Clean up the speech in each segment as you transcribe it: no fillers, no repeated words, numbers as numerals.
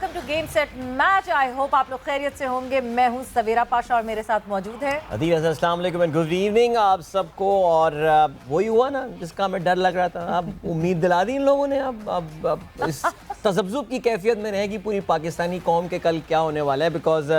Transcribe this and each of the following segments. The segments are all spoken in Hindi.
Welcome to game set match. I hope आप लोग खैरियत से होंगे। मैं हूं सवेरा पाशा और मेरे साथ मौजूद है अदील। अस्सलाम वालेकुम एंड गुड इवनिंग आप सबको। और वही हुआ ना जिसका हमें डर लग रहा था, अब उम्मीद दिला दी इन लोगों ने। अब इस तज़ब्ज़ुब की कैफियत में रहेगी पूरी पाकिस्तानी कौम के कल क्या होने वाला है, बिकॉज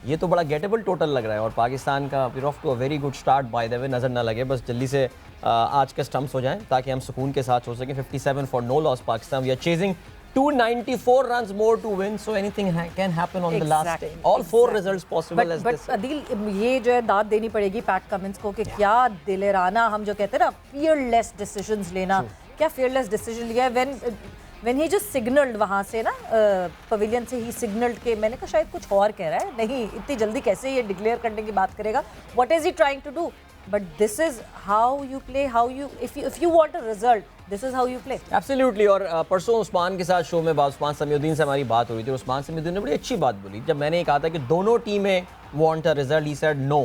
ये तो बड़ा गेटेबल टोटल लग रहा है। और पाकिस्तान का we off to a very good start by the way. नज़र ना लगे, बस जल्दी से आज के स्टम्प्स हो जाएं ताकि हम सुकून के साथ हो सकें। 57 for no loss Pakistan. We are chasing 294 runs more to win, so anything can happen on the last day. All four results possible as this. But Adeel, ये जो है दाद देनी पड़ेगी पैट कमिंस को कि क्या दिलेराना, हम जो कहते हैं ना fearless decisions लेना, क्या fearless decision लिया है when he just signaled वहाँ से ना पवेलियन से ही signaled के मैंने कहा शायद कुछ और कह रहा है, नहीं इतनी जल्दी कैसे ये डिक्लेयर करने की बात करेगा। What is he trying to do? But this is how you play, how you if you want a result, this is how you play. Absolutely। और परसों उस्मान के साथ शो में उस्मान समीउद्दीन से हमारी बात हो रही थी। उस्मान समीउद्दीन ने बड़ी अच्छी बात बोली। जब मैंने कहा था कि दोनों टीमें want a result, he said no,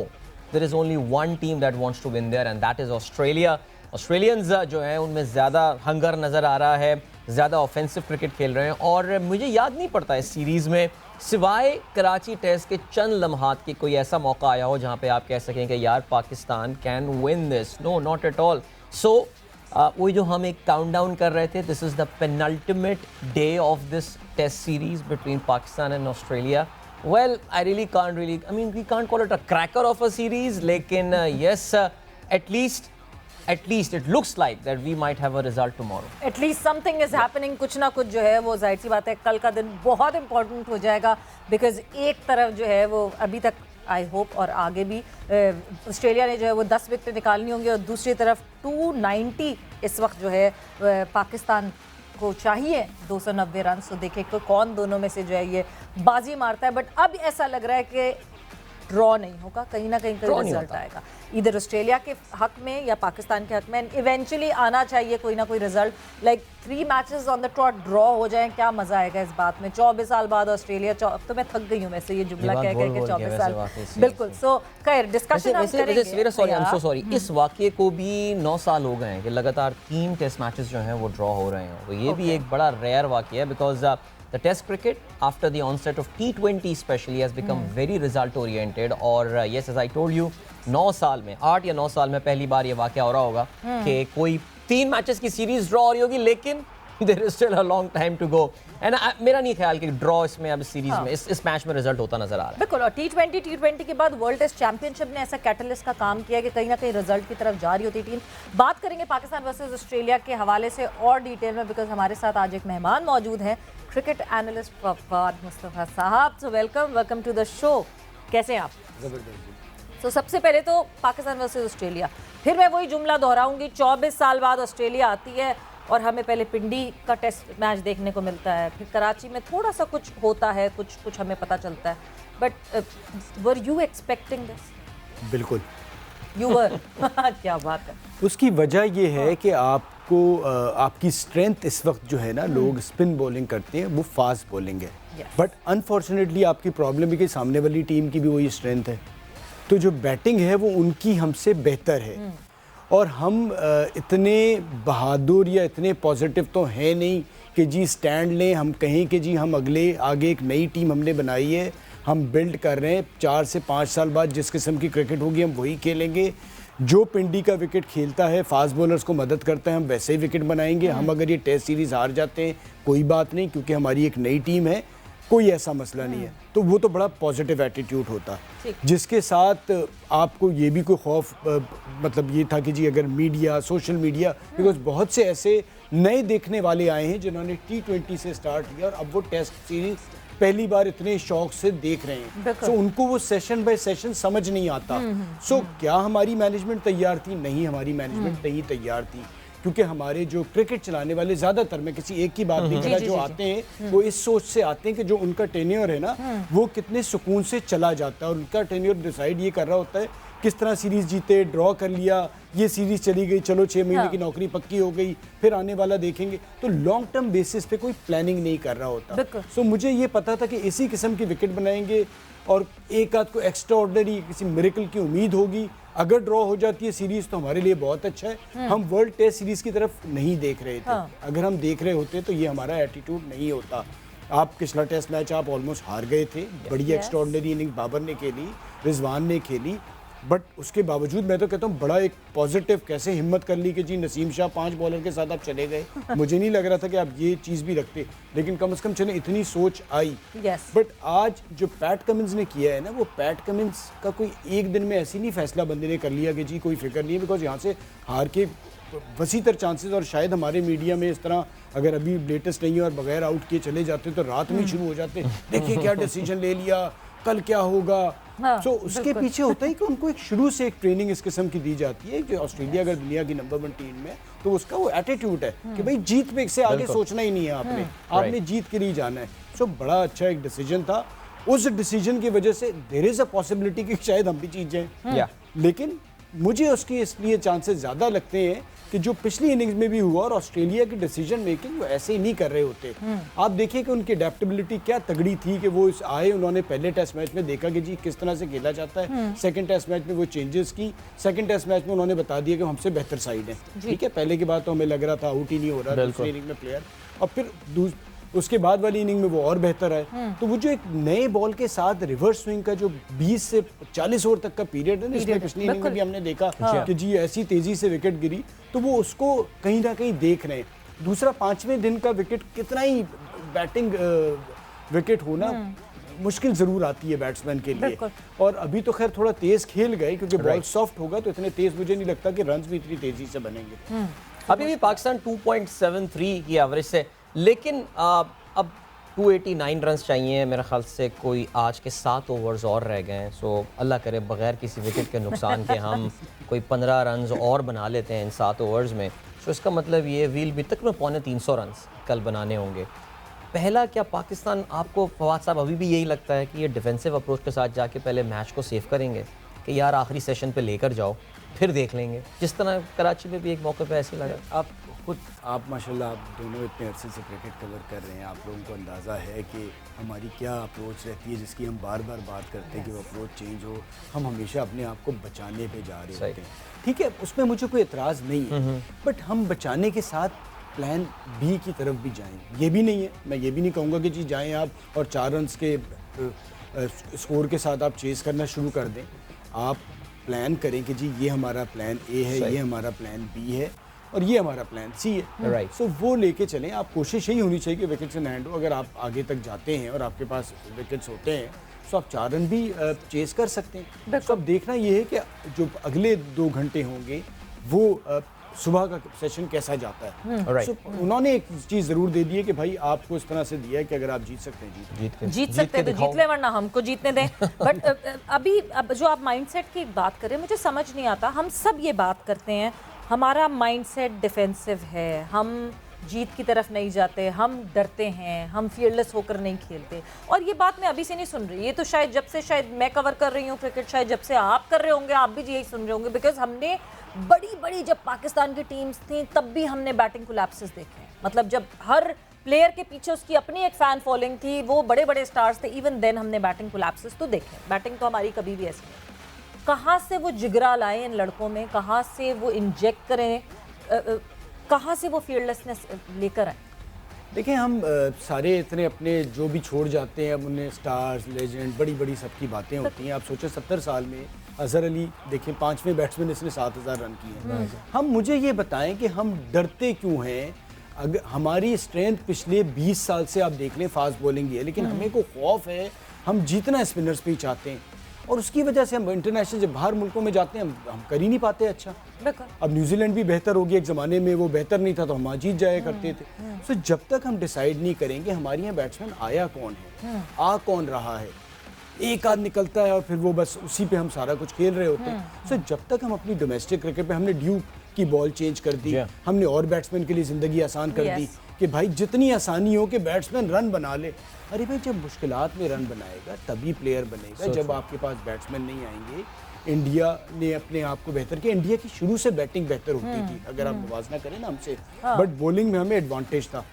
there is only one team that wants to win there and that is Australia. Australians जो हैं उनमें ज़्यादा हंगर नज़र आ रहा है, ज़्यादा ऑफेंसिव क्रिकेट खेल रहे हैं। और मुझे याद नहीं पड़ता इस सीरीज़ में सिवाय कराची टेस्ट के चंद लम्हात की कोई ऐसा मौका आया हो जहाँ पे आप कह सकें कि यार Pakistan can win this. No, not at all. So वही जो हम एक काउंटडाउन कर रहे थे, this is the penultimate day of this test series between Pakistan and Australia. Well, I mean, we can't call it a cracker of a series, लेकिन yes, at least it looks like that we might have a result tomorrow. At least something is happening. कुछ ना कुछ जो है वो जाहिर सी बात है कल का दिन बहुत इंपॉर्टेंट हो जाएगा, बिकॉज एक तरफ जो है वो अभी तक आई होप और आगे भी ऑस्ट्रेलिया ने जो है वो 10 विकेट निकालनी होंगी और दूसरी तरफ 290 इस वक्त जो है पाकिस्तान को चाहिए 290 रन। तो देखें कि कौन दोनों में से जो है ये बाजी मारता है। बट अब ऐसा लग रहा है कि ड्रॉ नहीं होगा, कहीं ना कहीं रिजल्ट आएगा इधर ऑस्ट्रेलिया के हक में या पाकिस्तान के हक में। इवेंचुअली आना चाहिए कोई ना कोई result, like 3 matches on the trout draw हो जाएं, क्या मजा आएगा इस बात में। 24 साल बाद ऑस्ट्रेलिया, अब तो मैं थक गई हूं वैसे ये जुमला कह के 24 साल बिल्कुल। सो खैर डिस्कशन हम करेंगे। इस वाकये को भी 9 साल हो गए हैं कि लगातार 3 टेस्ट मैचेस जो हैं वो ड्रॉ हो रहे हैं। तो ये भी एक बड़ा रेयर वाकया है, because the test cricket after the onset of T20 especially has become very result oriented। और yes, as I told you, 9 साल में 8 या 9 साल में पहली बार ये वाकया हो रहा होगा कि कोई 3 मैचेस की सीरीज ड्रॉ हो रही होगी, लेकिन there is still a long time to go। and मेरा नहीं ख्याल कि ड्रॉ इसमें अब सीरीज में इस मैच में रिजल्ट होता नजर आ रहा है। बिल्कुल। और T20 के बाद वर्ल्ड टेस्ट चैंपियनशिप ने ऐसा कैटलिस्ट का काम किया कि कहीं ना कहीं रिजल्ट की तरफ जा रही होती टीम। बात करेंगे पाकिस्तान वर्सेस ऑस्ट्रेलिया के हवाले से और डिटेल में, बिकॉज हमारे साथ आज एक मेहमान मौजूद हैं, क्रिकेट एनालिस्ट फवाद मुस्तफा साहब। So welcome to the show. कैसे हैं आप? जबरदस्त। तो सबसे पहले तो पाकिस्तान वर्सेस ऑस्ट्रेलिया, फिर मैं वही जुमला दोहराऊंगी, 24 साल बाद ऑस्ट्रेलिया आती है और हमें पहले पिंडी का टेस्ट मैच देखने को मिलता है, फिर कराची में थोड़ा सा कुछ होता है, कुछ हमें पता चलता है। But were you expecting this? बिल्कुल यू वर। क्या बात है। उसकी वजह ये है कि आपको आपकी स्ट्रेंथ इस वक्त जो है ना, लोग स्पिन बॉलिंग करते हैं, वो फास्ट बॉलिंग है। बट अनफॉर्चुनेटली आपकी प्रॉब्लम है कि सामने वाली टीम की भी वही स्ट्रेंथ है, तो जो बैटिंग है वो उनकी हमसे बेहतर है। और हम इतने बहादुर या इतने पॉजिटिव तो हैं नहीं कि जी स्टैंड लें, हम कहें कि जी हम आगे एक नई टीम हमने बनाई है, हम बिल्ड कर रहे हैं, 4 से 5 साल बाद जिस किस्म की क्रिकेट होगी हम वही खेलेंगे। जो पिंडी का विकेट खेलता है, फास्ट बॉलर्स को मदद करता है, हम वैसे ही विकेट बनाएंगे। हम अगर ये टेस्ट सीरीज़ हार जाते हैं कोई बात नहीं, क्योंकि हमारी एक नई टीम है, कोई ऐसा मसला नहीं है। तो वो तो बड़ा पॉजिटिव एटीट्यूड होता, जिसके साथ आपको ये भी कोई खौफ मतलब ये था कि जी अगर मीडिया, सोशल मीडिया, बिकॉज बहुत से ऐसे नए देखने वाले आए हैं जिन्होंने T20 से स्टार्ट किया और अब वो टेस्ट सीरीज पहली बार इतने शौक से देख रहे हैं। सो उनको वो सेशन बाय सेशन समझ नहीं आता। सो क्या हमारी मैनेजमेंट तैयार थी? नहीं, हमारी मैनेजमेंट नहीं तैयार थी, क्योंकि हमारे जो क्रिकेट चलाने वाले ज़्यादातर, मैं किसी एक की बात नहीं कर रहा, जो आते हैं वो इस सोच से आते हैं कि जो उनका टेन्योर है ना वो कितने सुकून से चला जाता है, और उनका टेन्योर डिसाइड ये कर रहा होता है किस तरह सीरीज़ जीते, ड्रॉ कर लिया, ये सीरीज़ चली गई, चलो 6 महीने की नौकरी पक्की हो गई, फिर आने वाला देखेंगे। तो लॉन्ग टर्म बेसिस पे कोई प्लानिंग नहीं कर रहा होता। सो मुझे ये पता था कि इसी किस्म की विकेट बनाएंगे और एक आध को एक्स्ट्रा ऑर्डिनरी किसी मिरेकल की उम्मीद होगी। अगर ड्रॉ हो जाती है सीरीज तो हमारे लिए बहुत अच्छा है। हम वर्ल्ड टेस्ट सीरीज की तरफ नहीं देख रहे थे। अगर हम देख रहे होते तो ये हमारा एटीट्यूड नहीं होता। आप पिछला टेस्ट मैच आप ऑलमोस्ट हार गए थे, बड़ी एक्स्ट्रॉर्डिनरी इनिंग बाबर ने खेली, रिजवान ने खेली, बट उसके बावजूद मैं तो कहता हूँ बड़ा एक पॉजिटिव कैसे हिम्मत कर ली कि जी नसीम शाह 5 बॉलर के साथ आप चले गए। मुझे नहीं लग रहा था कि आप ये चीज़ भी रखते, लेकिन कम से कम चले इतनी सोच आई। बट आज जो पैट कमिंस ने किया है ना, वो पैट कमिंस का कोई एक दिन में ऐसी नहीं फैसला बंदे ने कर लिया कि जी कोई फिक्र नहीं है, बिकॉज यहाँ से हार के वसीतर चांसेस, और शायद हमारे मीडिया में इस तरह अगर अभी लेटेस्ट नहीं है और बगैर आउट किए चले जाते तो रात में शुरू हो जाते, देखिए क्या डिसीजन ले लिया, कल क्या होगा। तो उसके पीछे होता है कि उनको एक शुरू से एक ट्रेनिंग इस किस्म की दी जाती है कि ऑस्ट्रेलिया अगर दुनिया की नंबर 1 टीम में, तो उसका वो एटीट्यूड है कि भाई जीत पे से आगे सोचना ही नहीं है, आपने जीत के लिए जाना है। सो बड़ा अच्छा एक डिसीजन था। उस डिसीजन की वजह से देयर इज अ पॉसिबिलिटी कि शायद हम भी जीत जाएं, लेकिन मुझे उसकी इसलिए चांसेस ज़्यादा लगते हैं कि जो पिछली इनिंग्स में भी हुआ, और ऑस्ट्रेलिया की डिसीजन मेकिंग वो ऐसे ही नहीं कर रहे होते। आप देखिए कि उनकी अडेप्टेबिलिटी क्या तगड़ी थी कि वो आए, उन्होंने पहले टेस्ट मैच में देखा कि जी किस तरह से खेला जाता है, सेकंड टेस्ट मैच में वो चेंजेस की, सेकंड टेस्ट मैच में उन्होंने बता दिया कि हमसे बेहतर साइड है। ठीक है, पहले की बात तो हमें लग रहा था आउट ही नहीं हो रहा दूसरी इनिंग में प्लेयर, और फिर उसके बाद वाली इनिंग में वो और बेहतर है। तो वो जो एक नए बॉल के साथ रिवर्स स्विंग का जो 20 से 40 ओवर तक का पीरियड है ना, इसमें पिछली इनिंग में भी हमने देखा कि जी ऐसी तेजी से विकेट गिरी, तो वो उसको कहीं ना कहीं देख रहे हैं। दूसरा 5वें दिन का विकेट, कितना ही बैटिंग विकेट होना मुश्किल जरूर आती है बैट्समैन के लिए, और अभी तो खैर थोड़ा तेज खेल गए क्योंकि बॉल सॉफ्ट होगा तो इतने तेज मुझे नहीं लगता कि रन्स भी इतनी तेजी से बनेंगे। अभी भी पाकिस्तान 2.73 की एवरेज से, लेकिन अब 289 रन्स चाहिए मेरे ख्याल से, कोई आज के 7 ओवर्स और रह गए हैं। सो अल्लाह करे बगैर किसी विकेट के नुकसान के हम कोई 15 रन्स और बना लेते हैं इन 7 ओवर्स में। सो इसका मतलब ये वील भी तकरीबन 350 रन्स कल बनाने होंगे। पहला, क्या पाकिस्तान, आपको फवाद साहब अभी भी यही लगता है कि ये डिफेंसिव अप्रोच के साथ जाके पहले मैच को सेव करेंगे कि यार आखिरी सेशन पे लेकर जाओ फिर देख लेंगे, जिस तरह कराची में भी एक मौके पे ऐसे लगा? आप माशाल्लाह आप दोनों इतने अरसे से क्रिकेट कवर कर रहे हैं, आप लोगों को अंदाज़ा है कि हमारी क्या अप्रोच रहती है, जिसकी हम बार बार बात करते हैं कि वो अप्रोच चेंज हो। हम हमेशा अपने आप को बचाने पे जा रहे होते हैं। ठीक है, उसमें मुझे कोई एतराज़ नहीं है, बट हम बचाने के साथ प्लान बी की तरफ भी जाएं, ये भी नहीं है। मैं ये भी नहीं कहूँगा कि जी जाएं आप और 4 रन्स के स्कोर के साथ आप चेस करना शुरू कर दें। आप प्लान करें कि जी ये हमारा प्लान ए है, ये हमारा प्लान बी है, और ये हमारा प्लान सी है। राइट। सो वो लेके चलें। आप कोशिश यही होनी चाहिए कि विकेट्स इन हैंड हो। अगर आप आगे तक जाते हैं और आपके पास विकेट्स होते हैं तो आप 4 रन भी चेस कर सकते हैं। तो अब देखना ये है कि जो अगले 2 घंटे होंगे वो सुबह का सेशन कैसा जाता है। So, उन्होंने एक चीज़ ज़रूर दे दी है कि भाई आपको इस तरह से दिया है कि अगर आप जीत सकते हैं जीत सकते हैं तो जीत ले, वरना हमको जीतने दें। बट अभी अब जो आप माइंडसेट की बात करें, मुझे समझ नहीं आता। हम सब ये बात करते हैं, हमारा माइंडसेट डिफेंसिव है, हम जीत की तरफ नहीं जाते, हम डरते हैं, हम फियरलेस होकर नहीं खेलते। और ये बात मैं अभी से नहीं सुन रही, ये तो शायद जब से शायद मैं कवर कर रही हूँ क्रिकेट, शायद जब से आप कर रहे होंगे आप भी यही सुन रहे होंगे। बिकॉज हमने बड़ी बड़ी जब पाकिस्तान की टीम्स थी तब भी हमने बैटिंग कोलैप्सेस देखे। मतलब जब हर प्लेयर के पीछे उसकी अपनी एक फ़ैन फॉलोइंग थी, वो बड़े बड़े स्टार्स थे, इवन देन हमने बैटिंग कोलैप्सेस तो देखे। बैटिंग तो हमारी कभी भी ऐसी नहीं। कहाँ से वो जिगरा लाएं इन लड़कों में, कहाँ से वो इंजेक्ट करें, कहाँ से वो फियरलेसनेस लेकर आए? देखिए, हम सारे इतने अपने जो भी छोड़ जाते हैं, अब उन्हें स्टार्स, लेजेंड, बड़ी बड़ी सबकी बातें होती हैं। आप सोचें 70 साल में अजहर अली देखें 5वें बैट्समैन, इसने 7000 रन किए हैं। हम मुझे ये बताएं कि हम डरते क्यों हैं? अगर हमारी स्ट्रेंथ पिछले 20 साल से आप देख लें फास्ट बॉलिंग ही है, लेकिन हमें को खौफ है, हम जीतना स्पिनर्स पे ही चाहते हैं, और उसकी वजह से हम इंटरनेशनल जब बाहर मुल्कों में जाते हैं हम कर ही नहीं पाते अच्छा। अब न्यूजीलैंड भी बेहतर हो गया, एक ज़माने में वो बेहतर नहीं था तो हम जीत जाया करते थे। सो जब तक हम डिसाइड नहीं करेंगे हमारे यहाँ बैट्समैन आया कौन है, आ कौन रहा है, एक आध निकलता है और फिर वो बस उसी पे हम सारा कुछ खेल रहे होते हैं। सो जब तक हम अपनी डोमेस्टिक क्रिकेट पे, हमने ड्यूक की बॉल चेंज कर दी, हमने और बैट्समैन के लिए ज़िंदगी आसान कर दी कि भाई जितनी आसानी हो कि बैट्समैन रन बना ले। अरे भाई, जब मुश्किलात में रन बनाएगा तभी प्लेयर बनेगा। जब आपके पास बैट्समैन नहीं आएंगे। इंडिया ने अपने आप को बेहतर किया। इंडिया की शुरू से बैटिंग बेहतर होती थी, अगर आप मुवाजना करें ना हमसे, बट बॉलिंग में हमें एडवांटेज था।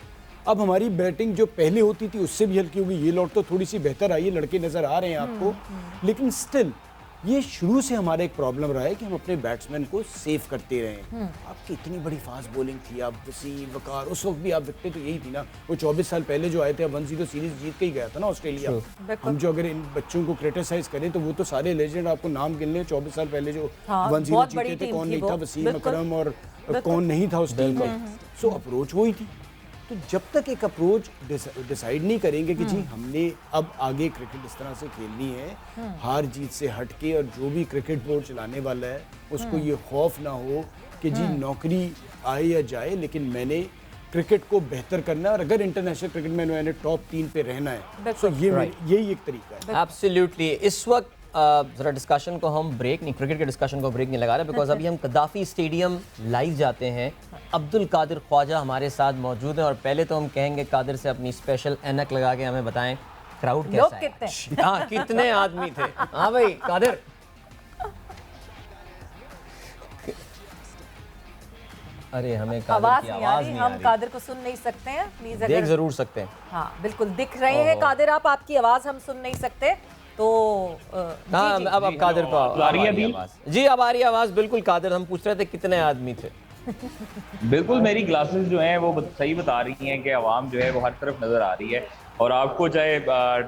अब हमारी बैटिंग जो पहले होती थी उससे भी हल्की होगी। ये लौट तो थोड़ी सी बेहतर आई है, लड़के नज़र आ रहे हैं आपको, लेकिन स्टिल ये शुरू से हमारा एक प्रॉब्लम रहा है कि हम अपने बैट्समैन को सेव करते रहे। आपकी इतनी बड़ी फास्ट बॉलिंग थी, आप वसीम वकार, उस वक्त भी आप दिखते तो यही थी ना। वो 24 साल पहले जो आए थे, 1-0 सीरीज जीत के ही गया था ना ऑस्ट्रेलिया। हम जो अगर इन बच्चों को क्रिटिसाइज करें तो वो तो सारे लेजेंड आपको नाम गिन ले, 24 साल पहले जो 1-0 जीते थे, कौन नहीं था, वसीम अकरम और कौन नहीं था उस टीम में। सो अप्रोच वही थी। तो जब तक एक अप्रोच डिसाइड नहीं करेंगे कि जी हमने अब आगे क्रिकेट इस तरह से खेलनी है, हार जीत से हट के, और जो भी क्रिकेट बोर्ड चलाने वाला है उसको ये खौफ ना हो कि जी नौकरी आए या जाए, लेकिन मैंने क्रिकेट को बेहतर करना है, और अगर इंटरनेशनल क्रिकेट में मैंने टॉप 3 पे रहना है तो यही एक तरीका है। एब्सोल्युटली। इस वक्त ज़रा डिस्कशन को हम ब्रेक नहीं, क्रिकेट के डिस्कशन को ब्रेक नहीं लगा रहे, बिकॉज अभी हम कदाफ़ी स्टेडियम लाइव जाते हैं। अब्दुल कादिर ख्वाजा हमारे साथ मौजूद हैं, और पहले तो हम कहेंगे कादिर से अपनी स्पेशल ऐनक लगा के हमें बताएं क्राउड कैसा है, कितने हाँ कितने आदमी थे। हाँ भाई कादिर, अरे हमें कादिर की आवाज़ नहीं आ हम रही। कादिर को सुन नहीं सकते हैं, प्लीज। देख जरूर सकते हैं। हाँ बिल्कुल दिख रहे हैं कादिर आप, आपकी आवाज़ हम सुन नहीं सकते तो हाँ अब कादिर को आ रही है अभी? जी अब आ रही है आवाज़, बिल्कुल। कादिर, हम पूछ रहे थे कितने आदमी थे। बिल्कुल, मेरी ग्लासेस जो हैं वो सही बता रही हैं कि आवाम जो है वो हर तरफ नज़र आ रही है, और आपको चाहे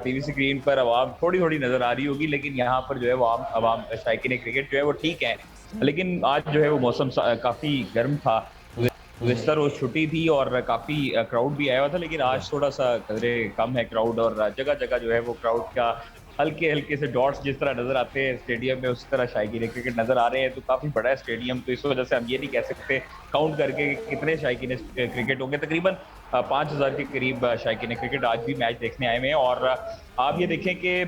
टीवी स्क्रीन पर आवाम थोड़ी थोड़ी नज़र आ रही होगी, लेकिन यहाँ पर जो है वो आवाम शायकीन क्रिकेट जो है वो ठीक है। लेकिन आज जो है वो मौसम काफ़ी गर्म था, गुज़िश्ता रोज़ छुट्टी थी और काफ़ी क्राउड भी आया हुआ था, लेकिन आज थोड़ा सा कदरे कम है क्राउड, और जगह जगह जो है वो क्राउड का हल्के हल्के से डॉट्स जिस तरह नजर आते हैं स्टेडियम में, उस तरह शायकीन क्रिकेट नजर आ रहे हैं। तो काफी बड़ा है स्टेडियम, तो इस वजह से हम ये नहीं कह सकते काउंट करके कितने शायकीन क्रिकेट होंगे। तकरीबन 5000 के करीब शायकीन क्रिकेट आज भी मैच देखने आए हुए हैं। और आप ये देखें कि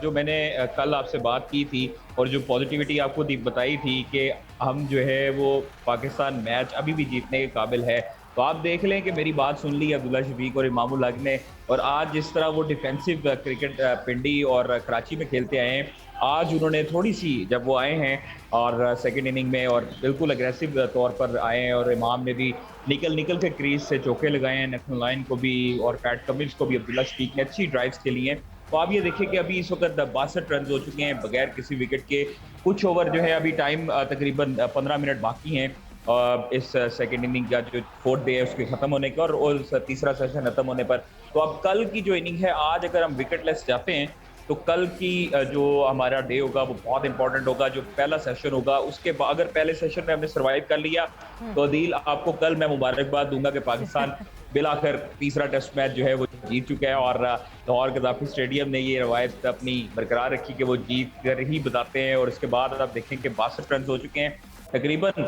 जो मैंने कल आपसे बात की थी और जो पॉजिटिविटी आपको बताई थी कि हम जो है वो पाकिस्तान मैच अभी भी जीतने के काबिल है, तो आप देख लें कि मेरी बात सुन ली अब्दुल्ला शफीक और इमामुल हक ने, और आज जिस तरह वो डिफेंसिव क्रिकेट पिंडी और कराची में खेलते आए हैं, आज उन्होंने थोड़ी सी जब वो आए हैं और सेकंड इनिंग में और बिल्कुल अग्रेसिव तौर पर आए हैं, और इमाम ने भी निकल के क्रीज से चौके लगाए हैं, नेशनल लाइन को भी और पैट कमिंस को भी अब्दुल्ला शफीक ने अच्छी ड्राइव्स खेली हैं। तो आप ये देखिए कि अभी इस वक्त 62 रन हो चुके हैं बगैर किसी विकेट के। कुछ ओवर जो है अभी टाइम तकरीबन 15 मिनट बाकी हैं इस सेकेंड इनिंग का जो 4th डे है उसके ख़त्म होने का, और तीसरा सेशन ख़त्म होने पर। तो अब कल की जो इनिंग है, आज अगर हम विकेटलेस जाते हैं तो कल की जो हमारा डे होगा वो बहुत इंपॉर्टेंट होगा। जो पहला सेशन होगा उसके बाद अगर पहले सेशन में हमने सर्वाइव कर लिया तो अदील आपको कल मैं मुबारकबाद दूंगा कि पाकिस्तान बिलाखिर तीसरा टेस्ट मैच जो है वो जीत चुका है, और लाहौर गद्दाफी स्टेडियम ने ये रवायत अपनी बरकरार रखी कि वो जीत कर ही बताते हैं। और इसके बाद आप देखें कि 62 रन हो चुके हैं, तकरीबन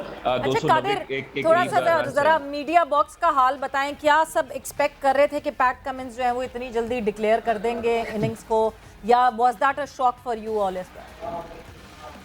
290 थोड़ा सा जरा मीडिया बॉक्स का हाल बताएं, क्या सब एक्सपेक्ट कर रहे थे कि पैट कमिंस जो है वो इतनी जल्दी डिक्लेयर कर देंगे इनिंग्स को, या was that a shock for you all?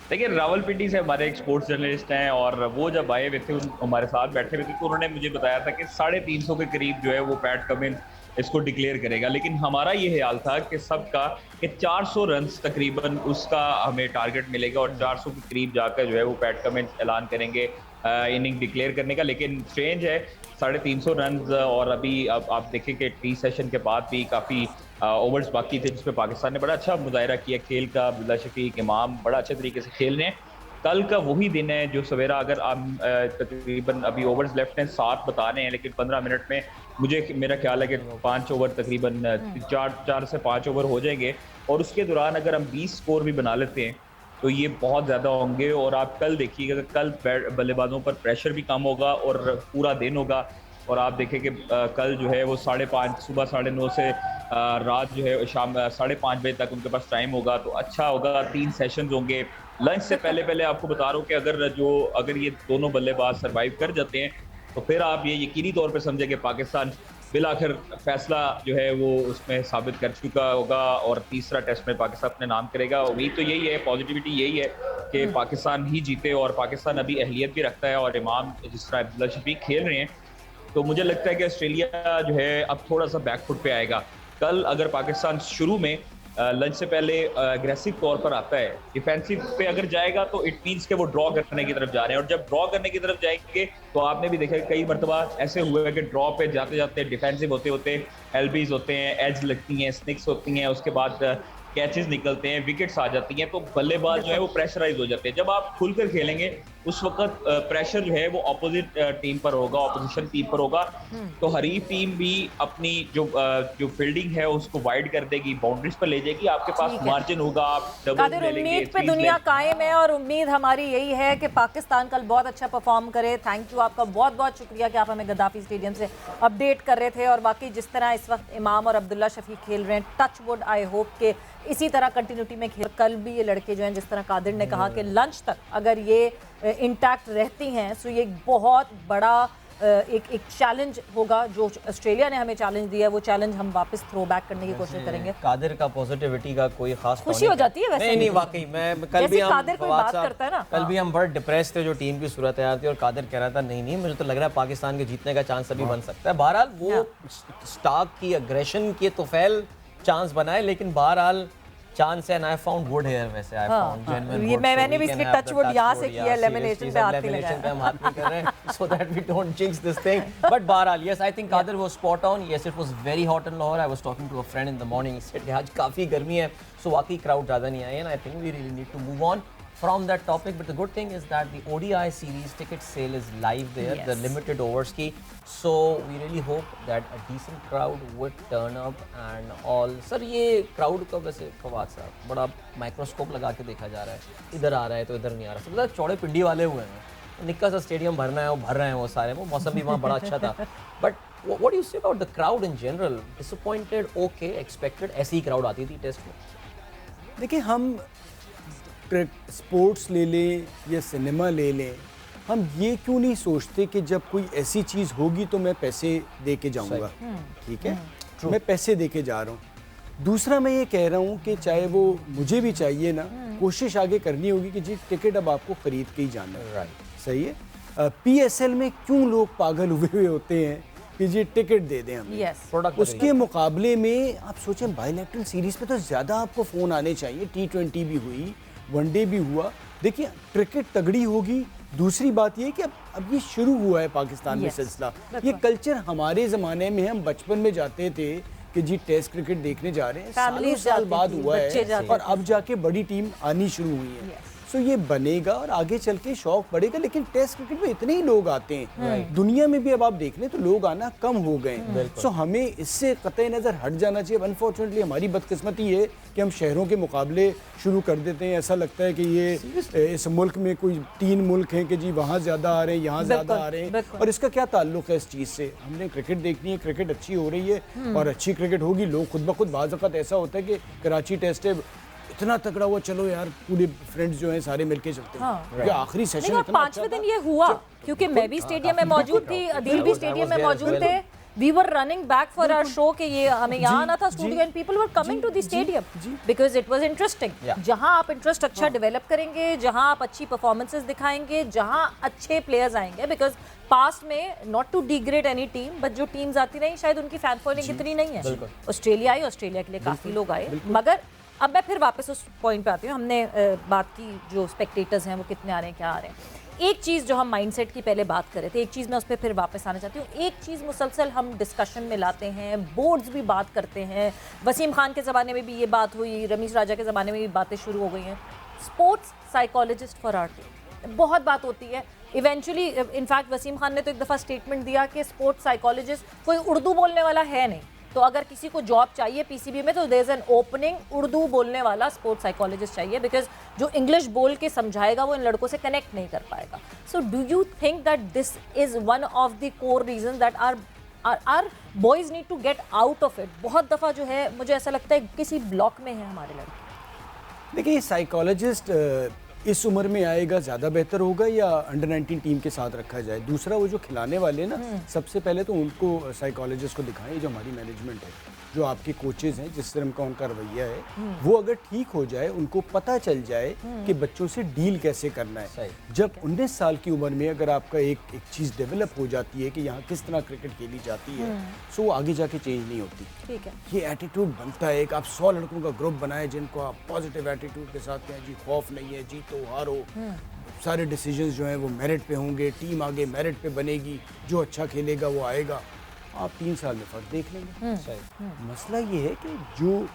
देखिए, रावलपिंडी से हमारे एक स्पोर्ट्स जर्नलिस्ट हैं, और वो जब आए हुए थे हमारे साथ बैठे हुए थे तो उन्होंने मुझे बताया था कि 350 के करीब जो है वो पैट कमिंस इसको डिक्लेयर करेगा। लेकिन हमारा ये ख्याल था कि सबका कि 400 रन तकरीबन उसका हमें टारगेट मिलेगा, और 400 के करीब जाकर जो है वो पैट कमिंस ऐलान करेंगे इनिंग डिक्लेयर करने का। लेकिन स्ट्रेंज है 350 रन, और अभी अब आप देखें कि टी सेशन के बाद भी काफ़ी ओवर्स बाकी थे जिसमें पाकिस्तान ने बड़ा अच्छा मुजाहरा किया खेल का। अब्दुल्ला शफीक, इमाम बड़ा अच्छे तरीके से खेल रहे हैं। कल का वही दिन है जो सवेरा, अगर आप तकरीबन अभी ओवर्स लेफ्ट हैं 7 बता रहे हैं, लेकिन 15 मिनट में मेरा ख्याल है कि 5 ओवर तकरीबन 4 से 5 ओवर हो जाएंगे, और उसके दौरान अगर हम 20 स्कोर भी बना लेते हैं तो ये बहुत ज़्यादा होंगे। और आप कल देखिएगा, कल बल्लेबाजों पर प्रेशर भी कम होगा और पूरा दिन होगा। और आप देखें कि कल जो है वो 5:30 सुबह 9:30 से रात जो है शाम 5:30 बजे तक उनके पास टाइम होगा, तो अच्छा होगा। 3 सेशंस होंगे। लंच से पहले आपको बता रहा हूँ कि अगर ये दोनों बल्लेबाज सर्वाइव कर जाते हैं तो फिर आप ये यकीनी तौर पे समझें कि पाकिस्तान बिलाखिर फैसला जो है वो उसमें साबित कर चुका होगा, और तीसरा टेस्ट में पाकिस्तान अपने नाम करेगा। उम्मीद तो यही है, पॉजिटिविटी यही है कि पाकिस्तान ही जीते, और पाकिस्तान अभी अहलियत भी रखता है, और इमाम जिस तरह अब्दुल्ला शफीक खेल रहे हैं, तो मुझे लगता है कि ऑस्ट्रेलिया जो है अब थोड़ा सा बैकफुट पे आएगा। कल अगर पाकिस्तान शुरू में लंच से पहले अग्रेसिव तौर पर आता है, डिफेंसिव पे अगर जाएगा तो इट मीन्स कि वो ड्रॉ करने की तरफ जा रहे हैं, और जब ड्रॉ करने की तरफ जाएंगे तो आपने भी देखा कई मरतबा ऐसे हुए कि ड्रॉ पे जाते जाते डिफेंसिव होते होते एलबीज होते हैं, एज लगती हैं, स्निक्स होती हैं, उसके बाद कैचेस निकलते हैं, विकेट्स आ जाती हैं, तो बल्लेबाज जो है वो प्रेशराइज हो जाते हैं। जब आप खुलकर खेलेंगे उस वक्त प्रेशर जो है वो ऑपोजिट टीम पर होगा, ऑपोजिशन टीम पर होगा, तो हरीफ टीम भी अपनी जो फील्डिंग है उसको वाइड कर देगी, बाउंड्रीज पर ले जाएगी, आपके पास मार्जिन होगा, आप डबल कादिर, ले लेंगे। उम्मीद पे दुनिया कायम है और उम्मीद हमारी यही है कि पाकिस्तान कल बहुत अच्छा परफॉर्म करे। थैंक यू, आपका बहुत बहुत शुक्रिया कि आप हमें गद्दाफी स्टेडियम से अपडेट कर रहे थे। और बाकी जिस तरह इस वक्त इमाम और अब्दुल्ला शफीक खेल रहे हैं, टच वुड, आई होप के इसी तरह कंटिन्यूटी में खेल। कल भी ये लड़के जो हैं, जिस तरह कादिर ने कहा कि लंच तक अगर ये इंटैक्ट रहती हैं तो ये एक बहुत बड़ा एक चैलेंज होगा जो ऑस्ट्रेलिया ने हमें चैलेंज दिया है, वो चैलेंज हम वापस थ्रो बैक करने की कोशिश करेंगे। कादिर का पॉजिटिविटी का कोई खास खुशी हो जाती है वैसे। नहीं वाकई मैं कल भी कादिर कोई बात करता है ना, कल भी हम बड़े डिप्रेस थे जो टीम की सूरत तैयार थी, और कादिर कह रहा था नहीं मुझे तो लग रहा है पाकिस्तान के जीतने का चांस अभी बन सकता है। बहरहाल वो स्टार्क की अग्रेशन की तोफैल चांस बनाए, लेकिन बहरहाल चांस है, आई फाउंड वुड हियर। वैसे आई फाउंड जेन्युइन वुड। मैंने भी इसलिए टच वुड यहां से किया, लेमिनेशन पे हाथ नहीं लगाया, पे हम हाथ नहीं कर रहे हैं so that we don't jinx this thing. But बहरहाल yes, I think Qadir was spot on. Yes, it was very hot in Lahore. I was talking to a friend in the morning, said आज काफी गर्मी है, सो वाकई क्राउड ज्यादा नहीं आई, and I think we really need to move on from that topic. But the good thing is that the ODI series ticket sale is live there, the limited overs ki, so we really hope that a decent crowd would turn up and all. Sir, ये crowd का वैसे फवाद साहब बड़ा माइक्रोस्कोप लगा के देखा जा रहा है, इधर आ रहा है तो इधर नहीं आ रहा। सब चौड़े पिंडी वाले हुए हैं, निक्का सा स्टेडियम भरना है, वो भर रहे हैं वो सारे, वो मौसम भी वहाँ बड़ा अच्छा था। But what do you say about the crowd in general? Disappointed, okay, expected, ऐसी ही crowd आती थी टेस्ट में? देखिए, हम स्पोर्ट्स ले लें या सिनेमा ले लें, हम ये क्यों नहीं सोचते कि जब कोई ऐसी चीज़ होगी तो मैं पैसे दे के जाऊँगा, ठीक है, मैं पैसे दे के जा रहा हूँ। दूसरा मैं ये कह रहा हूँ कि चाहे वो मुझे भी चाहिए ना, कोशिश आगे करनी होगी कि जी टिकट अब आपको ख़रीद के ही जाना है। राइट, सही है। PSL में क्यों लोग पागल हुए होते हैं कि जी टिकट दे दें हमें। उसके मुकाबले में आप सोचें, बायलैटरल सीरीज़ पे तो ज़्यादा आपको फ़ोन आने चाहिए। T20 भी हुई, वनडे भी हुआ। देखिए, क्रिकेट तगड़ी होगी। दूसरी बात ये कि अब ये शुरू हुआ है पाकिस्तान में सिलसिला। ये कल्चर हमारे ज़माने में, हम बचपन में जाते थे कि जी टेस्ट क्रिकेट देखने जा रहे हैं, सालों साल बाद हुआ है, और अब जाके बड़ी टीम आनी शुरू हुई है। सो ये बनेगा और आगे चल के शौक बढ़ेगा। लेकिन टेस्ट क्रिकेट में इतने ही लोग आते हैं, दुनिया में भी अब आप देख लें तो लोग आना कम हो गए। सो हमें इससे कतई नज़र हट जाना चाहिए। अनफॉर्चुनेटली हमारी बदकिस्मती है कि हम शहरों के मुकाबले शुरू कर देते हैं। ऐसा लगता है कि ये इस मुल्क में कोई 3 मुल्क हैं कि जी वहाँ ज़्यादा आ रहे हैं, यहाँ ज़्यादा आ रहे हैं, और इसका क्या ताल्लुक है इस चीज़ से। हमने क्रिकेट देखनी है, क्रिकेट अच्छी हो रही है और अच्छी क्रिकेट होगी। लोग खुद ब खुद, बाज़ औक़ात ऐसा होता है कि कराची टेस्ट है, इतना तगड़ा हुआ, चलो यार पूरे फ्रेंड्स जो हैं सारे मिलके चलते हैं। आखिरी सेशन इतना 5वें दिन ये हुआ, क्योंकि मैं भी स्टेडियम में मौजूद थी, अदील भी स्टेडियम में मौजूद थे। We were running back for our show कि ये हमें यहाँ आना था studio, and people were coming to the stadium because it was interesting. जहाँ आप इंटरेस्ट अच्छा डेवलप करेंगे, जहाँ आप अच्छी परफॉर्मेंसेस दिखाएंगे, जहाँ अच्छे प्लेयर्स आएंगे, बिकॉज पास्ट में not to degrade any team, but जो टीम्स आती रही शायद उनकी फैन फॉलोइंग इतनी नहीं है। ऑस्ट्रेलिया आई, ऑस्ट्रेलिया के लिए काफ़ी लोग आए, मगर अब मैं फिर वापस उस पॉइंट पे आती हूँ। हमने बात की जो स्पेक्टेटर्स हैं वो कितने आ रहे हैं, क्या आ रहे हैं। एक चीज़ जो हम माइंडसेट की पहले बात कर रहे थे, एक चीज़ मैं उस पर फिर वापस आना चाहती हूँ। एक चीज़ मुसलसल हम डिस्कशन में लाते हैं, बोर्ड्स भी बात करते हैं, वसीम खान के ज़माने में भी ये बात हुई, रमीश राजा के ज़माने में भी बातें शुरू हो गई हैं। Sports psychologist for our team, बहुत बात होती है। इवेंचुअली इनफैक्ट वसीम खान ने तो एक दफ़ा स्टेटमेंट दिया कि स्पोर्ट्स साइकोलॉजिस्ट कोई उर्दू बोलने वाला है नहीं, तो अगर किसी को जॉब चाहिए पीसीबी में तो there is an opening, Urdu बोलने वाला स्पोर्ट्स साइकोलॉजिस्ट चाहिए, बिकॉज जो इंग्लिश बोल के समझाएगा वो इन लड़कों से कनेक्ट नहीं कर पाएगा। So do you think that this is one of the core reason that our boys need to get out of it? बहुत दफ़ा जो है मुझे ऐसा लगता है किसी ब्लॉक में है हमारे लड़के। देखिए, साइकोलॉजिस्ट इस उम्र में आएगा ज़्यादा बेहतर होगा या अंडर 19 टीम के साथ रखा जाए? दूसरा, वो जो खिलाने वाले ना, सबसे पहले तो उनको साइकोलॉजिस्ट को दिखाएं, जो हमारी मैनेजमेंट है, जो आपके कोचेज़ हैं, जिस तरह का उनका रवैया है, वो अगर ठीक हो जाए, उनको पता चल जाए कि बच्चों से डील कैसे करना है। जब 19 साल की उम्र में अगर आपका एक चीज़ डेवलप हो जाती है कि यहाँ किस तरह क्रिकेट खेली जाती है, सो वो आगे जाके चेंज नहीं होती। ठीक है, ये एटीट्यूड बनता है। एक आप 100 लड़कों का ग्रुप बनाए जिनको आप पॉजिटिव एटीट्यूड के साथ कहें, जी खौफ नहीं है, जीतो हारो, सारे डिसीजंस जो हैं वो मेरिट पे होंगे, टीम आगे मेरिट पे बनेगी, जो अच्छा खेलेगा वो आएगा, आप 3 साल में फ़र्क देख लेंगे। मसला ये है कि जो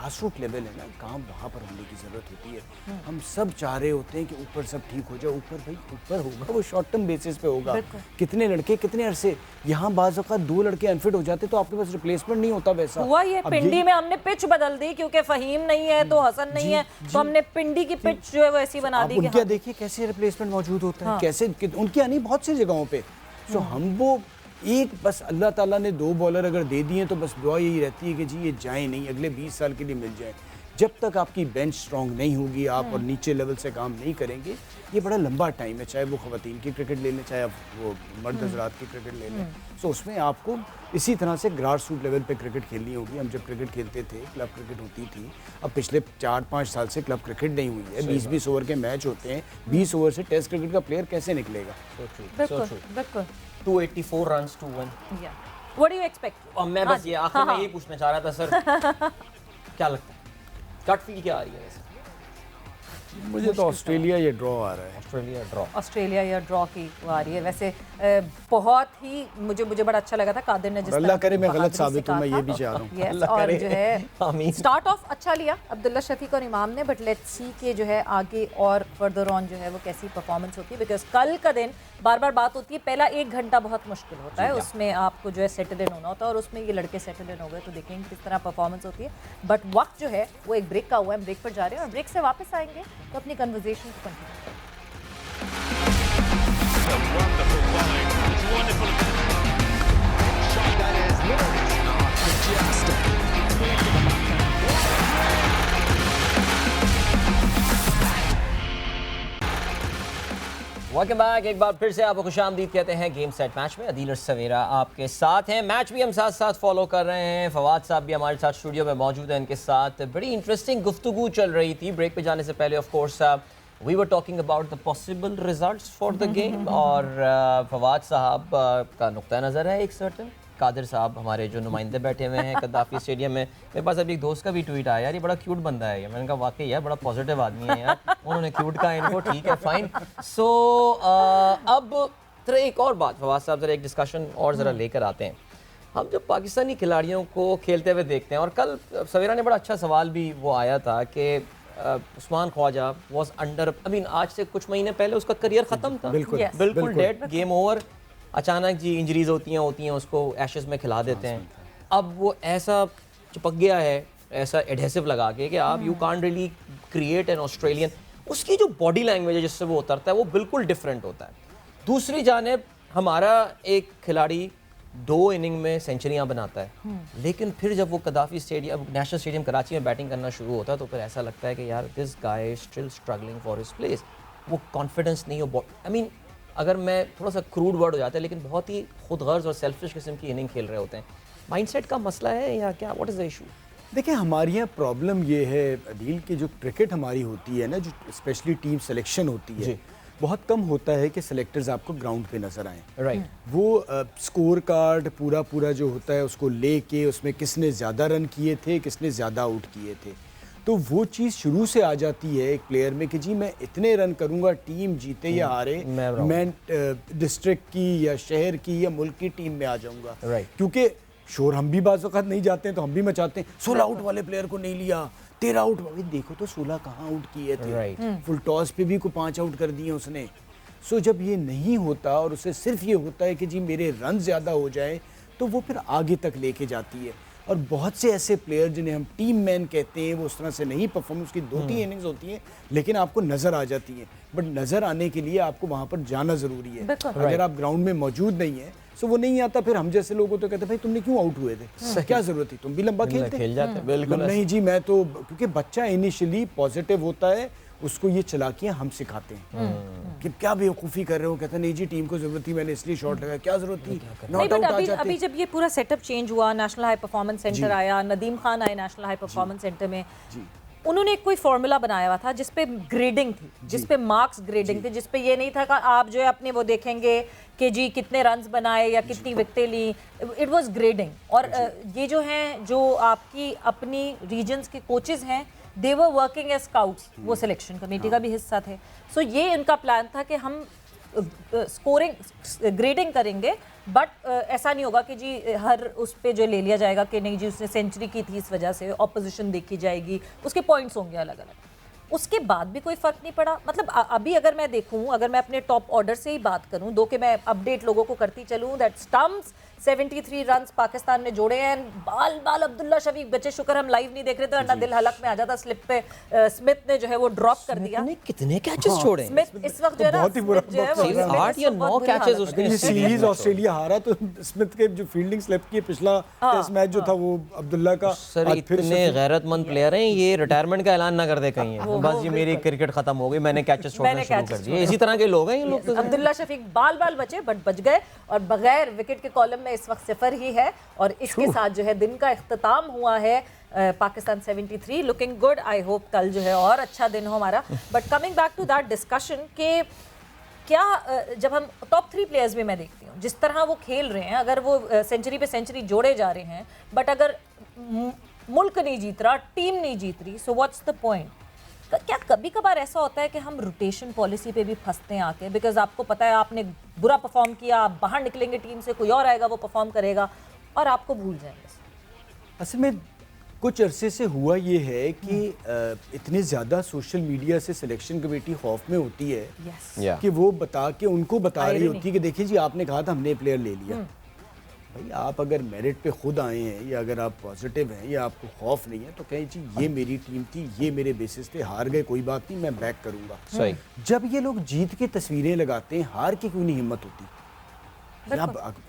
ग्रास रूट लेवल है ना, काम वहाँ पर होने की ज़रूरत होती है। हम सब चाह रहे होते हैं कि ऊपर सब ठीक हो जाए, ऊपर भाई ऊपर होगा वो शॉर्ट टर्म बेसिस पे होगा। कितने लड़के कितने अरसे, यहाँ बाज़ औक़ात 2 लड़के अनफिट हो जाते तो आपके पास रिप्लेसमेंट नहीं होता वैसा। हुआ ये पिंडी में हमने पिच बदल दी क्योंकि फ़हीम नहीं है तो हसन नहीं है, तो हमने पिंडी की पिच जो है वो ऐसी बना दी। उनके देखिए कैसे रिप्लेसमेंट मौजूद होता है, कैसे उनके यानी बहुत सी जगहों पे। सो हम वो एक बस अल्लाह ताला ने 2 बॉलर अगर दे दिए तो बस दुआ यही रहती है कि जी ये जाए नहीं, अगले 20 साल के लिए मिल जाए। जब तक आपकी बेंच स्ट्रांग नहीं होगी, आप और नीचे लेवल से काम नहीं करेंगे, ये बड़ा लंबा टाइम है। चाहे वो ख़वातीन की क्रिकेट ले लें, चाहे आप वो मर्द हज़रात की क्रिकेट ले लें। सो उसमें आपको इसी तरह से ग्रास रूट लेवल पे क्रिकेट खेलनी होगी। हम जब क्रिकेट खेलते थे, क्लब क्रिकेट होती थी। अब पिछले 4-5 साल से क्लब क्रिकेट नहीं हुई है। 20-20 ओवर के मैच होते हैं। 20 ओवर से टेस्ट क्रिकेट का प्लेयर कैसे निकलेगा? बिल्कुल बिल्कुल। 284 runs to one. What do you expect? और मैं बस ये आखिर में ये पूछना चाह रहा था सर, क्या लगता है गट फील क्या आ रही है वैसे? मुझे तो ऑस्ट्रेलिया ये ड्रॉ आ रहा है। ऑस्ट्रेलिया या ड्रॉ की वो आ रही है। वैसे बहुत ही मुझे बड़ा अच्छा लगा था कादिर ने जिस अल्लाह करे मैं गलत साबित हूँ, मैं ये भी चाह रहा हूँ। यस, और जो है स्टार्ट ऑफ अच्छा लिया अब्दुल्ला शफीक और इमाम ने, बट लेट्स सी के जो है आगे और फर्दर ऑन जो है वो कैसी परफॉर्मेंस होती है। बिकॉज कल का दिन बार बार बात होती है, पहला 1 घंटा बहुत मुश्किल होता है, उसमें आपको जो है सेटल इन होना होता है, और उसमें ये लड़के सेटल इन हो गए तो देखेंगे किस तरह परफॉर्मेंस होती है। बट वक्त जो है वो एक ब्रेक का हुआ है, ब्रेक पर जा रहे हैं और ब्रेक से वापस आएंगे तो अपनी कन्वर्सेशन कंटिन्यू। Welcome back. एक बार फिर से आपको खुशामदीद कहते हैं गेम सेट मैच में। अदील और सवेरा आपके साथ हैं, मैच भी हम साथ साथ फॉलो कर रहे हैं। फवाद साहब भी हमारे साथ स्टूडियो में मौजूद हैं, इनके साथ बड़ी इंटरेस्टिंग गुफ्तगू चल रही थी। ब्रेक पे जाने से पहले of course we were talking about the possible results for the game, और फवाद साहब का नुक्ता नज़र है एक सर्टन। कादिर साहब हमारे जो नुमाइंदे बैठे हुए हैं कद्दाफी स्टेडियम में, मेरे पास अभी एक दोस्त का भी ट्वीट आया, यार ये बड़ा क्यूट बंदा है। मैंने कहा वाकई यार बड़ा पॉजिटिव आदमी है यार, उन्होंने क्यूट कहा इनको, ठीक है फाइन। सो अब जरा एक और बात फवाद साहब, जरा एक डिस्कशन और ज़रा लेकर आते हैं। हम जब पाकिस्तानी खिलाड़ियों को खेलते हुए देखते हैं, और कल सवेरा ने बड़ा अच्छा सवाल भी वो आया था कि Usman Khawaja was under, I mean आज से कुछ महीने पहले उसका करियर ख़त्म था, बिल्कुल डेड, गेम ओवर। अचानक जी इंजरीज होती हैं उसको एशेस में खिला देते हैं। अब वो ऐसा चिपक गया है, ऐसा एडहेसिव लगा के कि आप you can't really create an Australian. उसकी जो बॉडी लैंग्वेज है जिससे वो उतरता है वो बिल्कुल डिफरेंट होता है। दूसरी जानिब हमारा एक खिलाड़ी 2 इनिंग में सेंचुरियां बनाता है, लेकिन फिर जब वो कदाफी स्टेडियम, नेशनल स्टेडियम कराची में बैटिंग करना शुरू होता है तो फिर ऐसा लगता है कि यार this guy is still struggling for his place. वो कॉन्फिडेंस नहीं हो, आई मीन अगर मैं थोड़ा सा क्रूड वर्ड हो जाता है, लेकिन बहुत ही खुदगर्ज और सेल्फिश किस्म की इनिंग खेल रहे होते हैं। माइंडसेट का मसला है या क्या, व्हाट इज़ द इशू? देखिए हमारे यहाँ प्रॉब्लम ये है अदील कि जो क्रिकेट हमारी होती है ना, जो स्पेशली टीम सिलेक्शन होती है, बहुत कम होता है कि सेलेक्टर्स आपको ग्राउंड पे नजर आए। राइट। वो स्कोर कार्ड पूरा जो होता है उसको लेके उसमें किसने ज़्यादा रन किए थे, किसने ज़्यादा आउट किए थे, तो वो चीज़ शुरू से आ जाती है एक प्लेयर में कि जी मैं इतने रन करूंगा, टीम जीते या हारे, मैं डिस्ट्रिक्ट की या शहर की या मुल्क की टीम में आ जाऊंगा। क्योंकि शोर हम भी बाज़ वक़्त नहीं जाते हैं तो हम भी मचाते हैं, 16 आउट वाले प्लेयर को नहीं लिया, 13 आउट, देखो तो 16 कहाँ आउट किए थे, फुल टॉस पे भी को 5 आउट कर दिए उसने। सो जब ये नहीं होता और उसे सिर्फ ये होता है कि जी मेरे रन ज़्यादा हो जाए, तो वो फिर आगे तक लेके जाती है। और बहुत से ऐसे प्लेयर जिन्हें हम टीम मैन कहते हैं वो उस तरह से नहीं परफॉर्म, उसकी 2-3 इनिंग्स होती हैं लेकिन आपको नज़र आ जाती हैं, बट नज़र आने के लिए आपको वहाँ पर जाना ज़रूरी है। अगर आप ग्राउंड में मौजूद नहीं है तो वो नहीं आता, फिर हम जैसे लोगों तो कहते भाई तुमने क्यों आउट हुए थे, क्या ज़रूरत थी, तुम भी लंबा खेल जाते। बिल्कुल नहीं जी, मैं तो, क्योंकि बच्चा इनिशियली पॉजिटिव होता है, उसको ये चालाकियां हम सिखाते हैं कि क्या बेवकूफ़ी कर रहे हो, कहते नहीं जी टीम को जरूरत थी, मैंने इसलिए शॉट लगाया, क्या जरूरत थी, नॉट आउट आ जाते। अभी जब ये पूरा सेटअप चेंज हुआ, नेशनल हाई परफॉर्मेंस सेंटर आया, नदीम खान आए नेशनल हाई परफॉर्मेंस सेंटर में, उन्होंने एक कोई फॉर्मूला बनाया हुआ था जिसपे ग्रेडिंग थी, जिसपे मार्क्स ग्रेडिंग थे, जिसपे ये नहीं था कि आप जो है अपने वो देखेंगे कि जी कितने रन्स बनाए या कितनी विकेटें ली, इट वाज ग्रेडिंग। और ये जो हैं, जो आपकी अपनी रीजन्स के कोचेस हैं, दे वर वर्किंग एज स्काउट्स, वो सिलेक्शन कमेटी का भी हिस्सा थे। सो ये इनका प्लान था कि हम स्कोरिंग ग्रेडिंग करेंगे बट ऐसा नहीं होगा कि जी हर उस पे जो ले लिया जाएगा कि नहीं जी उसने सेंचुरी की थी इस वजह से ऑपोजिशन देखी जाएगी, उसके पॉइंट्स होंगे अलग अलग। उसके बाद भी कोई फ़र्क नहीं पड़ा। मतलब अभी अगर मैं देखूं, अगर मैं अपने टॉप ऑर्डर से ही बात करूं, दो कि मैं अपडेट लोगों को करती चलूं, दैट स्टम्प्स 73 रन्स पाकिस्तान ने जोड़े हैं। बाल बाल अब्दुल्ला शफीक बचे, शुक्र हम लाइव नहीं देख रहे थे वरना दिल हलक में आ जाता। स्लिप पे स्मिथ ने जो है वो ड्रॉप कर दिया। कितने कैचेस छोड़े स्मिथ इस वक्त जो है ना, बहुत ही बुरा स्मिथ जो है वो- सीरीज स्मिथ 8 या इस वक्त 9 बहुत बुरी कैचेस हालत उसने में। ये सीरीज ऑस्ट्रेलिया हारा तो स्मिथ के जो फील्डिंग स्लिप की पिछला टेस्ट मैच जो था वो अब्दुल्ला का सर आज फिर इतने गैरतमंद प्लेयर हैं, ये रिटायरमेंट का ऐलान ना कर दे कहीं है। बस जी मेरी क्रिकेट खत्म हो गई, मैंने कैचेस छोड़ना मैंने शुरू catches कर दिए। इसी तरह के लोग हैं ये लोग तो। अब्दुल्ला शफीक बाल बाल बचे बट बच गए और बगैर विकेट के कॉलम में इस वक्त 0 ही है और इसके साथ जो है दिन का इख्तिताम हुआ है। Pakistan 73 looking good. I hope कल जो है और अच्छा दिन हो हमारा। But coming back to that discussion के क्या जब हम टॉप 3 प्लेयर्स भी मैं देखती हूँ जिस तरह वो खेल रहे हैं, अगर वो सेंचुरी पे सेंचुरी जोड़े जा रहे हैं बट अगर मुल्क नहीं जीत रहा, टीम नहीं जीत रही, सो व्हाट्स द पॉइंट? क्या कभी कभार ऐसा होता है कि हम रोटेशन पॉलिसी पे भी फंसते हैं आके? बिकॉज आपको पता है आपने बुरा परफॉर्म किया, आप बाहर निकलेंगे टीम से, कोई और आएगा वो परफॉर्म करेगा और आपको भूल जाएंगे। असल में कुछ अरसे से हुआ ये है कि इतने ज़्यादा सोशल मीडिया से सिलेक्शन कमेटी खौफ में होती है यस कि वो उनको बता रही Irony. होती है कि देखिए जी आपने कहा था हमने प्लेयर ले लिया। भाई आप अगर मेरिट पे खुद आए हैं या अगर आप पॉजिटिव हैं या आपको खौफ नहीं है तो कहें जी ये मेरी टीम थी, ये मेरे बेसिस थे, हार गए कोई बात नहीं, मैं बैक करूंगा। सही। जब ये लोग जीत के तस्वीरें लगाते हैं, हार की क्यों नहीं हिम्मत होती?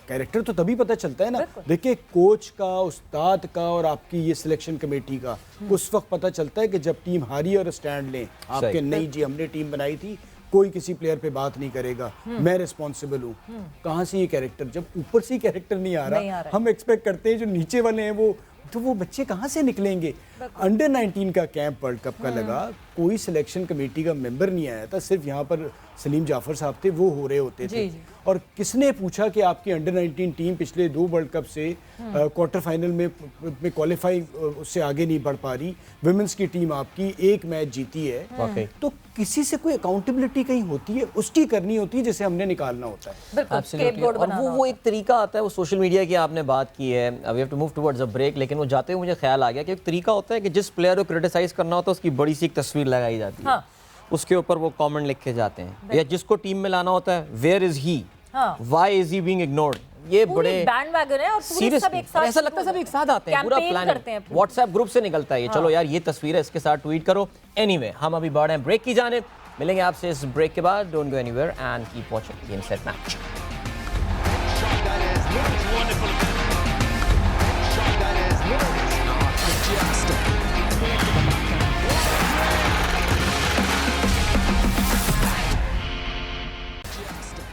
कैरेक्टर तो तभी पता चलता है ना। देखिए कोच का, उस्ताद का और आपकी ये सिलेक्शन कमेटी का उस वक्त पता चलता है कि जब टीम हारी और स्टैंड लें आपके, नहीं जी हमने टीम बनाई थी, कोई किसी प्लेयर पे बात नहीं करेगा, मैं रिस्पॉन्सिबल हूँ। कहाँ से ये कैरेक्टर? जब ऊपर से ही कैरेक्टर नहीं आ रहा, हम एक्सपेक्ट करते हैं जो नीचे वाले हैं वो बच्चे कहाँ से निकलेंगे? अंडर 19 का कैंप वर्ल्ड कप का लगा, कोई सिलेक्शन कमेटी का मेंबर नहीं आया था, सिर्फ यहाँ पर सलीम जाफर साहब थे, वो हो रहे होते थे। और किसने पूछा कि आपकी अंडर 19 टीम पिछले 2 वर्ल्ड कप से क्वार्टर फाइनल में क्वालिफाई उससे आगे नहीं बढ़ पा रही, विमेंस की टीम आपकी एक मैच जीती है, तो किसी से कोई अकाउंटेबिलिटी कहीं होती है, उसकी करनी होती है जिसे हमने निकालना होता है। Absolutely. और वो एक तरीका आता है, वो सोशल मीडिया की आपने बात की है, we have to move towards a break, लेकिन वो जाते हुए मुझे ख्याल आ गया कि एक तरीका होता है कि जिस प्लेयर को क्रिटिसाइज करना होता है उसकी बड़ी सी एक तस्वीर लगाई जाती है, उसके ऊपर वो कमेंट लिखे जाते हैं, या जिसको टीम में लाना होता है where is he, why is he being ignored. ये बड़े बैंडवैगन है और पूरे सब एक साथ, ऐसा लगता है सब एक साथ आते हैं, पूरा प्लान व्हाट्सएप ग्रुप से निकलता है ये, चलो यार ये तस्वीर है इसके साथ ट्वीट करो। एनीवे हम अभी बढ़े हैं ब्रेक की जानिब, मिलेंगे आपसे इस ब्रेक के बाद। Don't go anywhere and keep watching game set match.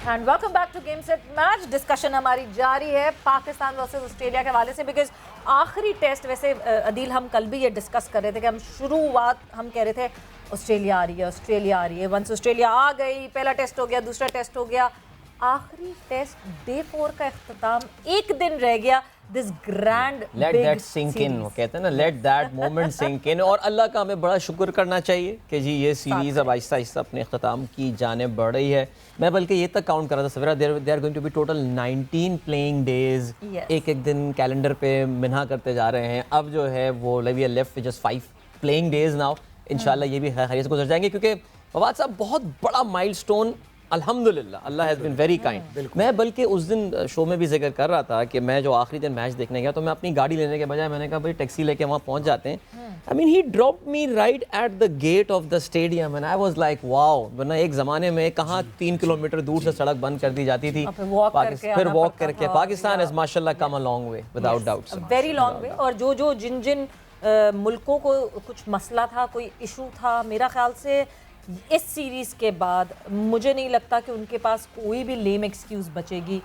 And welcome back to game set match. Discussion हमारी जारी है पाकिस्तान वर्सेस ऑस्ट्रेलिया के हवाले से, बिकॉज आखिरी टेस्ट, वैसे अदील हम कल भी ये डिस्कस कर रहे थे कि हम शुरुआत हम कह रहे थे ऑस्ट्रेलिया आ रही है, ऑस्ट्रेलिया आ रही है। वंस ऑस्ट्रेलिया आ गई, पहला टेस्ट हो गया, दूसरा टेस्ट हो गया, आखिरी टेस्ट डे 4 का इख्तिताम, एक दिन रह गया। This grand let that sink in, वो कहते हैं ना, let that moment sink in. और अल्लाह का हमें बड़ा शुक्र करना चाहिए कि जी ये सीरीज़ अब आहिस्ता आहिस्ता अपने इख्तिताम की जानिब बढ़ रही है। मैं बल्कि ये तक काउंट कर रहा था सवेरा, there going to be total 19 playing days. एक एक दिन कैलेंडर पे मिना करते जा रहे हैं। अब जो है वो we are left with just 5 playing days now. इंशाल्लाह ये भी खैरियत से गुजर जाएंगे, क्योंकि फवाद साहब बहुत बड़ा माइलस्टोन अल्हम्दुलिल्लाह, अल्लाह हैज़ बीन वेरी काइंड। मैं बल्कि उस दिन शो में भी जिक्र कर रहा था कि मैं जो आखिरी दिन मैच देखने गया तो मैं अपनी गाड़ी लेने के बजाय मैंने कहा भाई टैक्सी लेके वहाँ पहुँच जाते हैं। I mean he dropped me right at the gate of the stadium and I was like wow. वरना एक ज़माने में कहाँ 3 किलोमीटर दूर से सड़क बंद कर दी जाती थी, फिर वॉक करके। पाकिस्तान इज़ माशाल्लाह come a long way, without doubt, very long way. और जो जिन मुल्कों को कुछ मसला था, कोई इशू था, मेरा ख्याल से इस सीरीज़ के बाद मुझे नहीं लगता कि उनके पास कोई भी लेम एक्सक्यूज़ बचेगी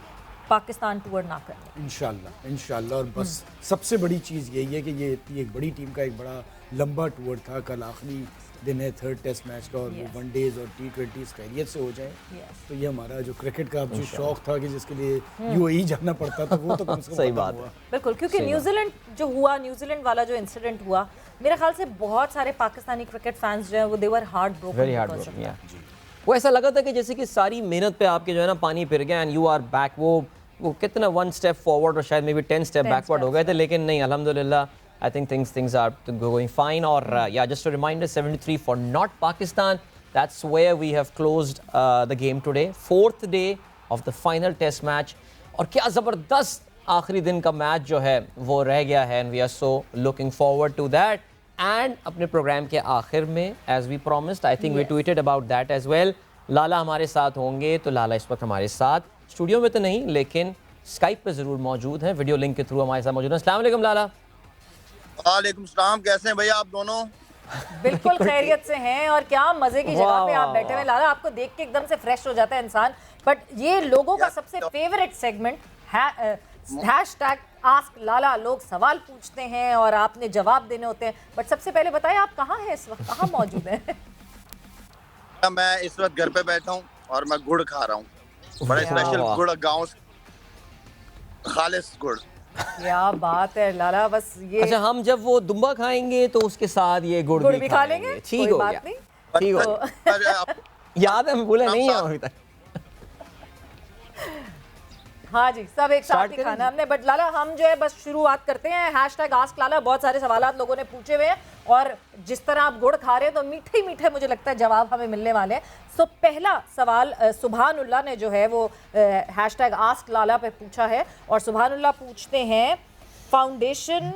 पाकिस्तान टूर ना करने। इंशाल्लाह। और बस सबसे बड़ी चीज़ यही है कि ये एक बड़ी टीम का एक बड़ा लंबा टूर था, कल आखिरी दिन है 3rd टेस्ट मैच का, और वो वनडेज और T20 खैरियत से हो जाए तो ये हमारा जो क्रिकेट का जो शौक था कि जिसके लिए यूएई जाना पड़ता था, वो तो कम से कम सही बात है। बिल्कुल, क्योंकि न्यूजीलैंड जो हुआ, न्यूजीलैंड वाला जो इंसिडेंट हुआ, मेरे ख्याल से बहुत सारे पाकिस्तानी क्रिकेट फैंस जो है वो they were heart broken, very heart broken. वो ऐसा लगा था कि जैसे कि सारी मेहनत पे आपके जो है ना पानी फिर गया एंड यू आर बैक। वो वो कितना 1 स्टेप फॉरवर्ड और शायद मे बी 10 स्टेप 10 बैकवर्ड हो गए थे, steps, लेकिन नहीं अल्हम्दुलिल्लाह I think things are going fine. और या just a reminder 73 for nought Pakistan. That's where we have closed the game today. 4th day of the final test match. और क्या ज़बरदस्त आखिरी दिन का मैच जो है वो रह गया है. And we are so looking forward to that. And अपने प्रोग्राम के आखिर में as we promised, I think we tweeted about that as well. लाला हमारे साथ होंगे. तो लाला इस वक्त हमारे साथ स्टूडियो में तो नहीं लेकिन स्काइप पे ज़रूर मौजूद हैं. वीडियो लिंक के थ्रू हमारे साथ मौजूद हैं. अस्सलाम वालेकुम लाला. वालेकुम सलाम. कैसे हैं भैया आप दोनों? बिल्कुल खैरियत से हैं और क्या मजे की जगह पे आप बैठे हुए लाला. आपको देख के एकदम से फ्रेश हो जाता है इंसान. बट ये लोगों का सबसे फेवरेट सेगमेंट है हैशटैग आस्क लाला. लोग सवाल पूछते हैं और आपने जवाब देने होते हैं. बट सबसे पहले बताएं आप कहाँ हैं इस वक्त, कहाँ मौजूद हैं? मैं इस वक्त घर पे बैठा हूँ और मैं गुड़ खा रहा हूँ. बड़ा स्पेशल गुड़, गाँव से खालिस गुड़. क्या बात है लाला. बस ये अच्छा, हम जब वो दुम्बा खाएंगे तो उसके साथ ये गुड़ भी खा लेंगे. ठीक कोई हो बात गया. नहीं. ठीक हो गया. अरे आप याद है, हम भूले नहीं हैं अभी तक. हाँ जी, सब एक साथ Start ही करें खाना हमने. बट लाला हम जो है बस शुरुआत करते हैं. हैशटैग आस्क लाला. बहुत सारे सवालात लोगों ने पूछे हुए हैं और जिस तरह आप गुड़ खा रहे हैं तो मीठे मीठे मुझे लगता है जवाब हमें मिलने वाले हैं. सो पहला सवाल सुभानुल्लाह ने जो है वो हैशटैग आस्क लाला पे पूछा है और सुभानुल्लाह पूछते हैं फाउंडेशन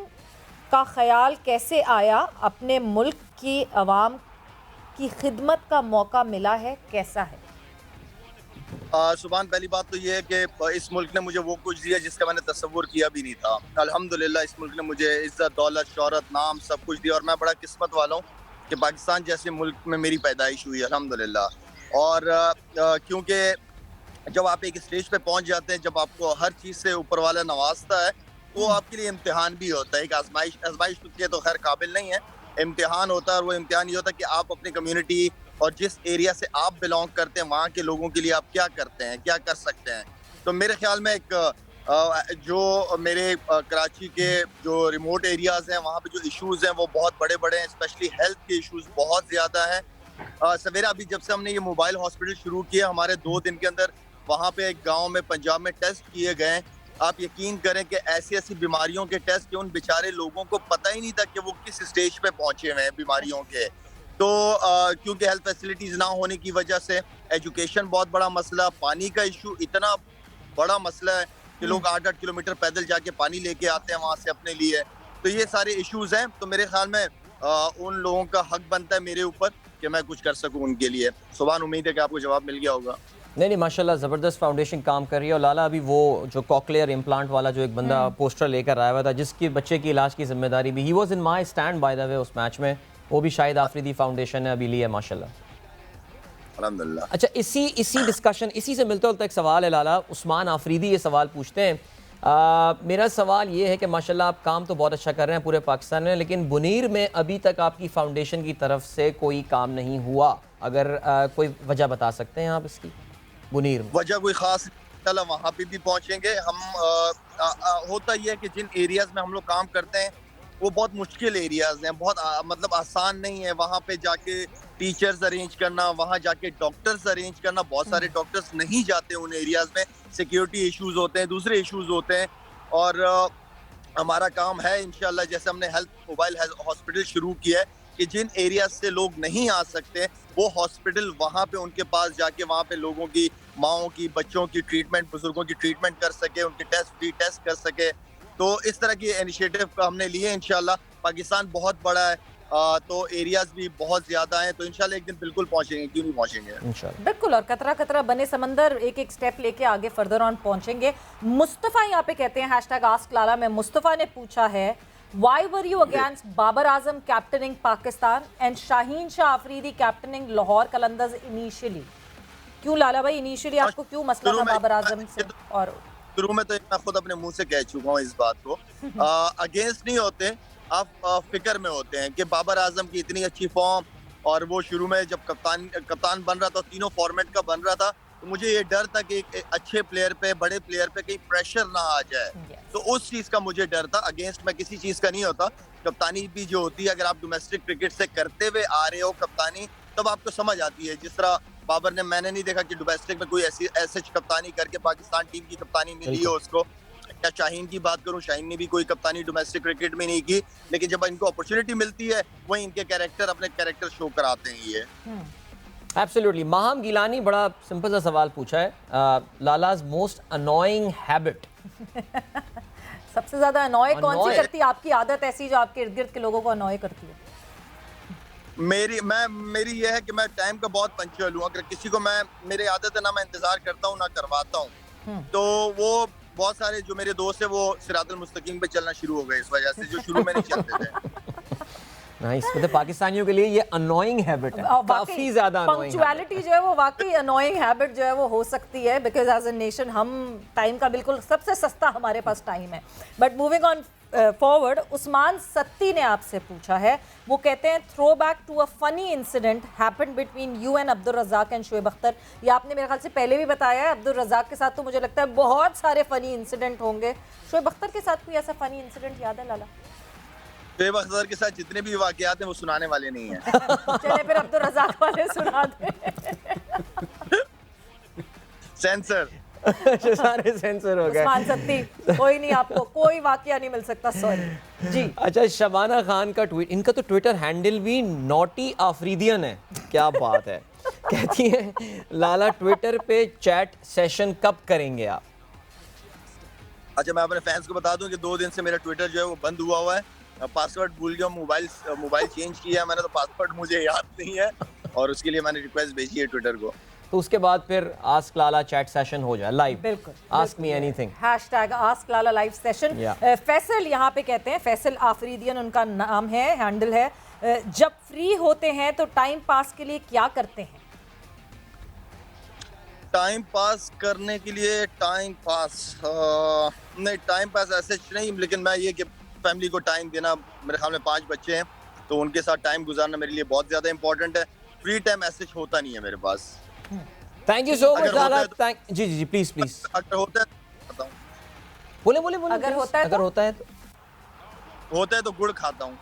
का ख्याल कैसे आया, अपने मुल्क की आवाम की खिदमत का मौका मिला है, कैसा है? सुभान, पहली बात तो ये है कि इस मुल्क ने मुझे वो कुछ दिया जिसका मैंने तस्वुर किया भी नहीं था. अल्हम्दुलिल्लाह इस मुल्क ने मुझे इज्जत, दौलत, शोहरत, नाम सब कुछ दिया और मैं बड़ा किस्मत वाला हूँ कि पाकिस्तान जैसे मुल्क में मेरी पैदाइश हुई अल्हम्दुलिल्लाह. और क्योंकि जब आप एक स्टेज पे पहुंच जाते हैं, जब आपको हर चीज़ से ऊपर वाला नवाजता है, तो आपके लिए इम्तिहान भी होता है. एक आजमाइश के तो खैर काबिल नहीं है, इम्तिहान होता है. और वो इम्तिहान ये होता है कि आप अपनी कम्युनिटी और जिस एरिया से आप बिलोंग करते हैं वहाँ के लोगों के लिए आप क्या करते हैं, क्या कर सकते हैं. तो मेरे ख्याल में एक जो मेरे कराची के जो रिमोट एरियाज़ हैं वहाँ पे जो इश्यूज़ हैं वो बहुत बड़े बड़े हैं. स्पेशली हेल्थ के इश्यूज़ बहुत ज़्यादा हैं. सवेरा अभी जब से हमने ये मोबाइल हॉस्पिटल शुरू किया, हमारे 2 दिन के अंदर वहाँ पे एक गाँव में पंजाब में टेस्ट किए गए. आप यकीन करें कि ऐसी ऐसी बीमारियों के टेस्ट कि उन बेचारे लोगों को पता ही नहीं था कि वो किस स्टेज पे पहुंचे हुए हैं बीमारियों के. तो क्योंकि हेल्थ फैसिलिटीज़ ना होने की वजह से एजुकेशन बहुत बड़ा मसला, पानी का इशू इतना बड़ा मसला है कि लोग 8-8 किलोमीटर पैदल जाके पानी लेके आते हैं वहाँ से अपने लिए. तो ये सारे इश्यूज़ हैं. तो मेरे ख्याल में उन लोगों का हक बनता है मेरे ऊपर कि मैं कुछ कर सकूँ उनके लिए. सुभान, उम्मीद है कि आपको जवाब मिल गया होगा. नहीं माशाल्लाह ज़बरदस्त फाउंडेशन काम कर रही है. और लाला अभी वो जो कॉकलियर इम्प्लांट वाला जो एक बंदा पोस्टर लेकर आया हुआ था जिसकी बच्चे की इलाज की जिम्मेदारी भी, he was in my stand by the वे उस मैच में, वो भी शाहिद आफरीदी फाउंडेशन ने अभी ली है माशाल्लाह. अल्हम्दुलिल्लाह. अच्छा, इसी डिस्कशन, इसी से मिलता जुलता एक सवाल है लाला. उस्मान आफरीदी ये सवाल पूछते हैं, मेरा सवाल ये है कि माशाल्लाह आप काम तो बहुत अच्छा कर रहे हैं पूरे पाकिस्तान में, लेकिन बुनीर में अभी तक आपकी फाउंडेशन की तरफ से कोई काम नहीं हुआ. अगर कोई वजह बता सकते हैं आप इसकी? बुनीर में वजह कोई खास चला, वहाँ पे भी पहुँचेंगे हम. होता ये है कि जिन एरियाज़ में हम लोग काम करते हैं वो बहुत मुश्किल एरियाज़ हैं, बहुत मतलब आसान नहीं है. वहाँ पे जाके टीचर्स अरेंज करना, वहाँ जाके डॉक्टर्स अरेंज करना, बहुत सारे डॉक्टर्स नहीं जाते उन एरियाज़ में. सिक्योरिटी इश्यूज़ होते हैं, दूसरे इश्यूज़ होते हैं. और हमारा काम है इंशाल्लाह, जैसे हमने हेल्थ मोबाइल हॉस्पिटल शुरू किया है कि जिन एरियाज से लोग नहीं आ सकते वो हॉस्पिटल वहाँ पे उनके पास जाके वहाँ पे लोगों की, माओं की, बच्चों की ट्रीटमेंट, बुजुर्गों की ट्रीटमेंट कर सके, उनके फ्री टेस्ट कर सके. तो इस तरह की इनिशिएटिव हमने लिए. इंशाल्लाह पाकिस्तान बहुत बड़ा है, तो एरियाज भी बहुत ज़्यादा हैं. तो इंशाल्लाह एक दिन बिल्कुल पहुँचेंगे, क्यों नहीं पहुँचेंगे इंशाल्लाह. बिल्कुल. और कतरा कतरा बने समंदर, एक एक स्टेप लेके आगे फर्दर ऑन पहुंचेंगे. मुस्तफ़ा यहाँ पे कहते हैं हैशटैग आस्क लाला में, मुस्तफ़ा ने पूछा है Why were you against Babar Azam captaining Pakistan and Shaheen Shah Afridi captaining Lahore Qalandars initially? क्यों लाला भाई, इनिशियली आपको क्यों मसला था बाबर आजम से? और शुरू में तो मैं खुद अपने मुंह से कह चुका हूँ इस बात को. अगेंस्ट नहीं होते, आप फिक्र में होते हैं कि बाबर आजम की इतनी अच्छी फॉर्म, और वो शुरू में जब कप्तान बन रहा था, तीनों फॉर्मेट का बन रहा था, तो मुझे ये डर था कि एक अच्छे प्लेयर पे, बड़े प्लेयर पे कहीं प्रेशर ना आ जाए. तो उस चीज़ का मुझे डर था. अगेंस्ट मैं किसी चीज़ का नहीं होता. कप्तानी भी जो होती है, अगर आप डोमेस्टिक क्रिकेट से करते हुए आ रहे हो कप्तानी, तब आपको समझ आती है. जिस तरह बाबर ने, मैंने नहीं देखा कि डोमेस्टिक में कोई ऐसी ऐसे कप्तानी करके पाकिस्तान टीम की कप्तानी मिली हो उसको। या शाहीन की बात करूं, शाहीन ने भी कोई कप्तानी डोमेस्टिक क्रिकेट में नहीं की, लेकिन जब इनको अपॉर्चुनिटी मिलती है वही इनके कैरेक्टर अपने कैरेक्टर शो कराते हैं ये। एब्सोल्युटली। माहम गिलानी बड़ा सिंपल सा सवाल पूछा है, लालाज मोस्ट अनोइंग हैबिट। सबसे ज्यादा अनॉय कौन सी Annoy? करती है आपकी आदत ऐसी जो आपके इर्द गिर्द के लोगों को अनॉय करती है? मेरी ये है कि मैं टाइम का बहुत पंक्चुअल हूँ। अगर किसी को मेरी आदत है ना मैं इंतजार करता हूँ ना करवाता हूँ, तो वो बहुत सारे जो मेरे दोस्त है वो सिरातुल मुस्तकीम पे चलना शुरू हो गए इस वजह से, जो शुरू में नहीं चलते थे। नाइस। मतलब पाकिस्तानियों के लिए ये अनोइंग हैबिट है, काफी ज्यादा अनोइंग। पंक्चुअलिटी जो है वो वाकई अनोइंग हैबिट जो है वो हो सकती है, बिकॉज एज अ नेशन हम टाइम का बिल्कुल सबसे सस्ता हमारे पास टाइम है। But moving on forward, Usman Satti ने आपसे पूछा है, वो कहते हैं throw back to a funny incident happened between you and Abdul Razzaq and Shoaib Akhtar. ये आपने मेरे ख्याल से पहले भी बताया है। अब्दुल रज़ाक के साथ तो मुझे लगता है बहुत सारे फनी इंसिडेंट होंगे, शोएब अख्तर के साथ कोई ऐसा फनी इंसिडेंट याद है लाला? शोएब अख्तर के साथ जितने भी वाकयात हैं वो सुनाने वाले नहीं हैं। चले फिर अब्दुल रज़ाक वाले सुना दे। सेंसर सारे सेंसर हो गए। उस्मान सत्ती, कोई नहीं, आपको कोई वाकया नहीं मिल सकता, सॉरी जी। अच्छा, शबाना खान का ट्वीट, इनका तो ट्विटर हैंडल भी नॉटी आफरीदियन है, क्या बात है। कहती है लाला ट्विटर पे चैट सेशन कब करेंगे आप? अच्छा, मैं अपने फैंस को बता दूं कि 2 दिन से मेरा ट्विटर जो है वो बंद हुआ है। पासवर्ड भूल गया, मोबाइल चेंज किया है मैंने, तो पासवर्ड मुझे याद नहीं है और उसके लिए मैंने रिक्वेस्ट भेजी है ट्विटर को। तो उसके बाद फिर आस्क लाला चैट सेशन हो जाए लाइव। बिल्कुल, ask me anything, hashtag ask Lala live session. Faisal यहाँ पे कहते हैं, फैसल आफरीदियन उनका नाम है, हैंडल है, जब फ्री होते हैं तो टाइम पास के लिए क्या करते हैं? टाइम पास करने के लिए नहीं, टाइम पास ऐसे नहीं, लेकिन मैं ये कि फैमिली को टाइम देना, मेरे ख्याल में 5 बच्चे हैं तो उनके साथ टाइम गुजारना मेरे लिए बहुत ज्यादा इंपॉर्टेंट है। फ्री टाइम ऐसे होता नहीं है मेरे पास। थैंक यू सो मच अगर लाला। होता है जी जी जी, प्लीज प्लीज अगर होता है तो बताऊं। बोले बोले बोले। अगर please। होता है तो? अगर होता है तो होता है तो गुड़ खाता हूँ।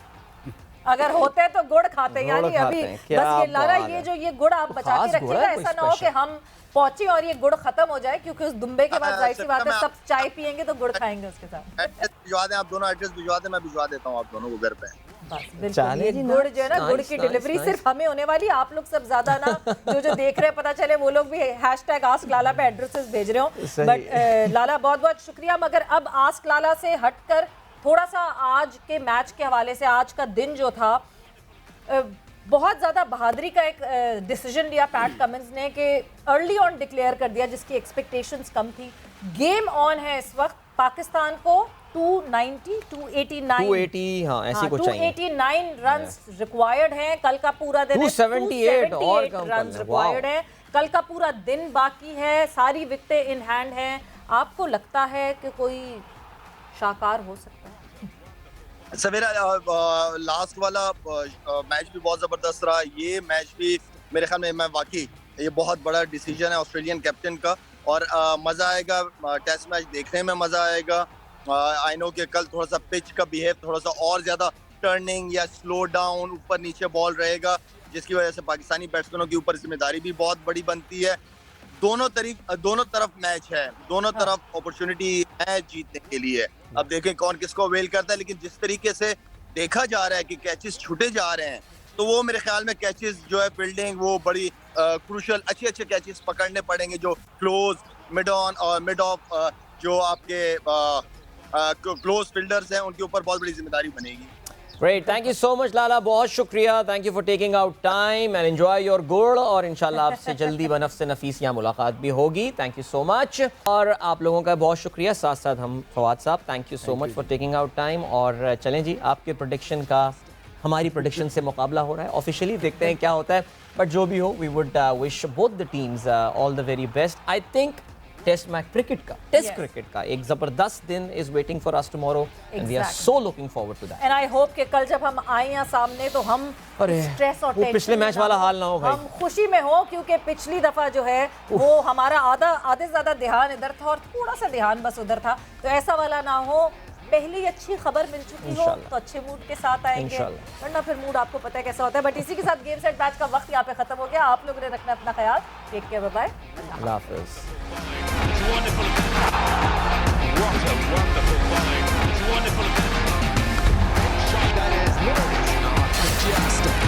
अगर होते हैं तो गुड़ खाते हैं, गुड़ यानी खाते अभी हैं, क्या बस ये लाला, बात ये है। जो ये गुड़ आप बचा खास के गुड़ है रखिएगा, कोई ऐसा ना हो कि special? हम पहुंचे और ये गुड़ खत्म हो जाए, क्योंकि उस दुम्बे के बाद जाहिर सी बात है मैं- सब चाय पियेंगे तो गुड़ खाएंगे उसके साथ। एड्रेस भिजवा दें, आप दोनों एड्रेस भिजवा दें, मैं भिजवा देता हूँ आप दोनों को घर पे। बस बिल्कुल, चले ये जी, गुड़ nice, जो है ना, गुड़ nice, की nice, डिलीवरी nice। सिर्फ हमें होने वाली, आप लोग सब ज्यादा ना जो देख रहे हैं, पता चले वो लोग भी हैशटैग आस्क लाला पे एड्रेसेस भेज रहे हो। सही। बट लाला बहुत बहुत शुक्रिया। मगर अब आस्क लाला से हटकर थोड़ा सा आज के मैच के हवाले से, आज का दिन जो था, बहुत ज़्यादा बहादुरी का एक डिसीजन लिया पैट कमिंस ने कि अर्ली ऑन डिक्लेयर कर दिया, जिसकी एक्सपेक्टेशंस कम थी। गेम ऑन है इस वक्त, पाकिस्तान को 280 हाँ ऐसी कुछ चाहिए। 289 रन्स रिक्वायर्ड हैं। कल का पूरा दिन 278 और कम रन्स करना, रिक्वायर्ड हैं। कल का पूरा दिन बाकी है, सारी विकेटें इन हैंड हैं। आपको लगता है कि कोई शाकार हो सकता है? सवेरा लास्ट वाला मैच भी बहुत ज़बरदस्त रहा। ये मैच भी मेरे ख्याल में, मैं वाकई ये बहुत बड़ा डिसीजन है ऑस्ट्रेलियन कैप्टन का, और मज़ा आएगा टेस्ट मैच देखने में, मज़ा आएगा। आई नो कि कल थोड़ा सा पिच का बिहेव थोड़ा सा और ज़्यादा टर्निंग या स्लो डाउन, ऊपर नीचे बॉल रहेगा, जिसकी वजह से पाकिस्तानी बैट्समैनों के ऊपर जिम्मेदारी भी बहुत बड़ी बनती है। दोनों तरफ मैच है, दोनों तरफ अपॉर्चुनिटी है जीतने के लिए। अब देखें कौन किसको अवेल करता है, लेकिन जिस तरीके से देखा जा रहा है कि कैचेस छूटे जा रहे हैं, तो वो मेरे ख्याल में कैचेस जो है फील्डिंग वो बड़ी क्रूशियल अच्छे कैचेस पकड़ने पड़ेंगे, जो क्लोज मिड ऑन और मिड ऑफ जो आपके क्लोज फील्डर्स हैं उनके ऊपर बहुत बड़ी जिम्मेदारी बनेगी। Great, thank you so much लाला, बहुत शुक्रिया। Thank you for taking out time and enjoy your गुड़, और इंशाल्लाह आपसे जल्दी बनफ्स नफीस यहाँ मुलाकात भी होगी। Thank you so much। और आप लोगों का बहुत शुक्रिया, साथ साथ हम फवाद साहब, thank you so much for taking out time। और चलें जी, आपके प्रेडिक्शन का हमारी प्रेडिक्शन से मुकाबला हो रहा है ऑफिशियली, देखते हैं क्या होता है। बट जो भी हो, we would wish both the teams all the very best. I think test match cricket का, टेस्ट क्रिकेट का एक जबरदस्त दिन is waiting for us tomorrow and we are so looking forward to that. And I hope कि कल जब हम आए यहाँ सामने तो हम स्ट्रेस और वो पिछले मैच वाला हाल ना हो भाई, हम खुशी में हो, क्योंकि पिछली दफा जो है वो हमारा आधे से ज्यादा ध्यान इधर था और थोड़ा सा ध्यान बस उधर था, तो ऐसा वाला ना हो। पहली अच्छी खबर मिल चुकी हो इंशाल्लाह। तो अच्छे मूड के साथ आएंगे, इंशाल्लाह। वरना फिर मूड आपको पता है कैसा होता है। बट इसी के साथ गेम सेट मैच का वक्त यहाँ पे खत्म हो गया। आप लोगों ने रखना अपना ख्याल। Take care, bye bye. अल्लाह हाफिज़। What a wonderful volley. It's wonderful. Shot that is. No, it's not. Just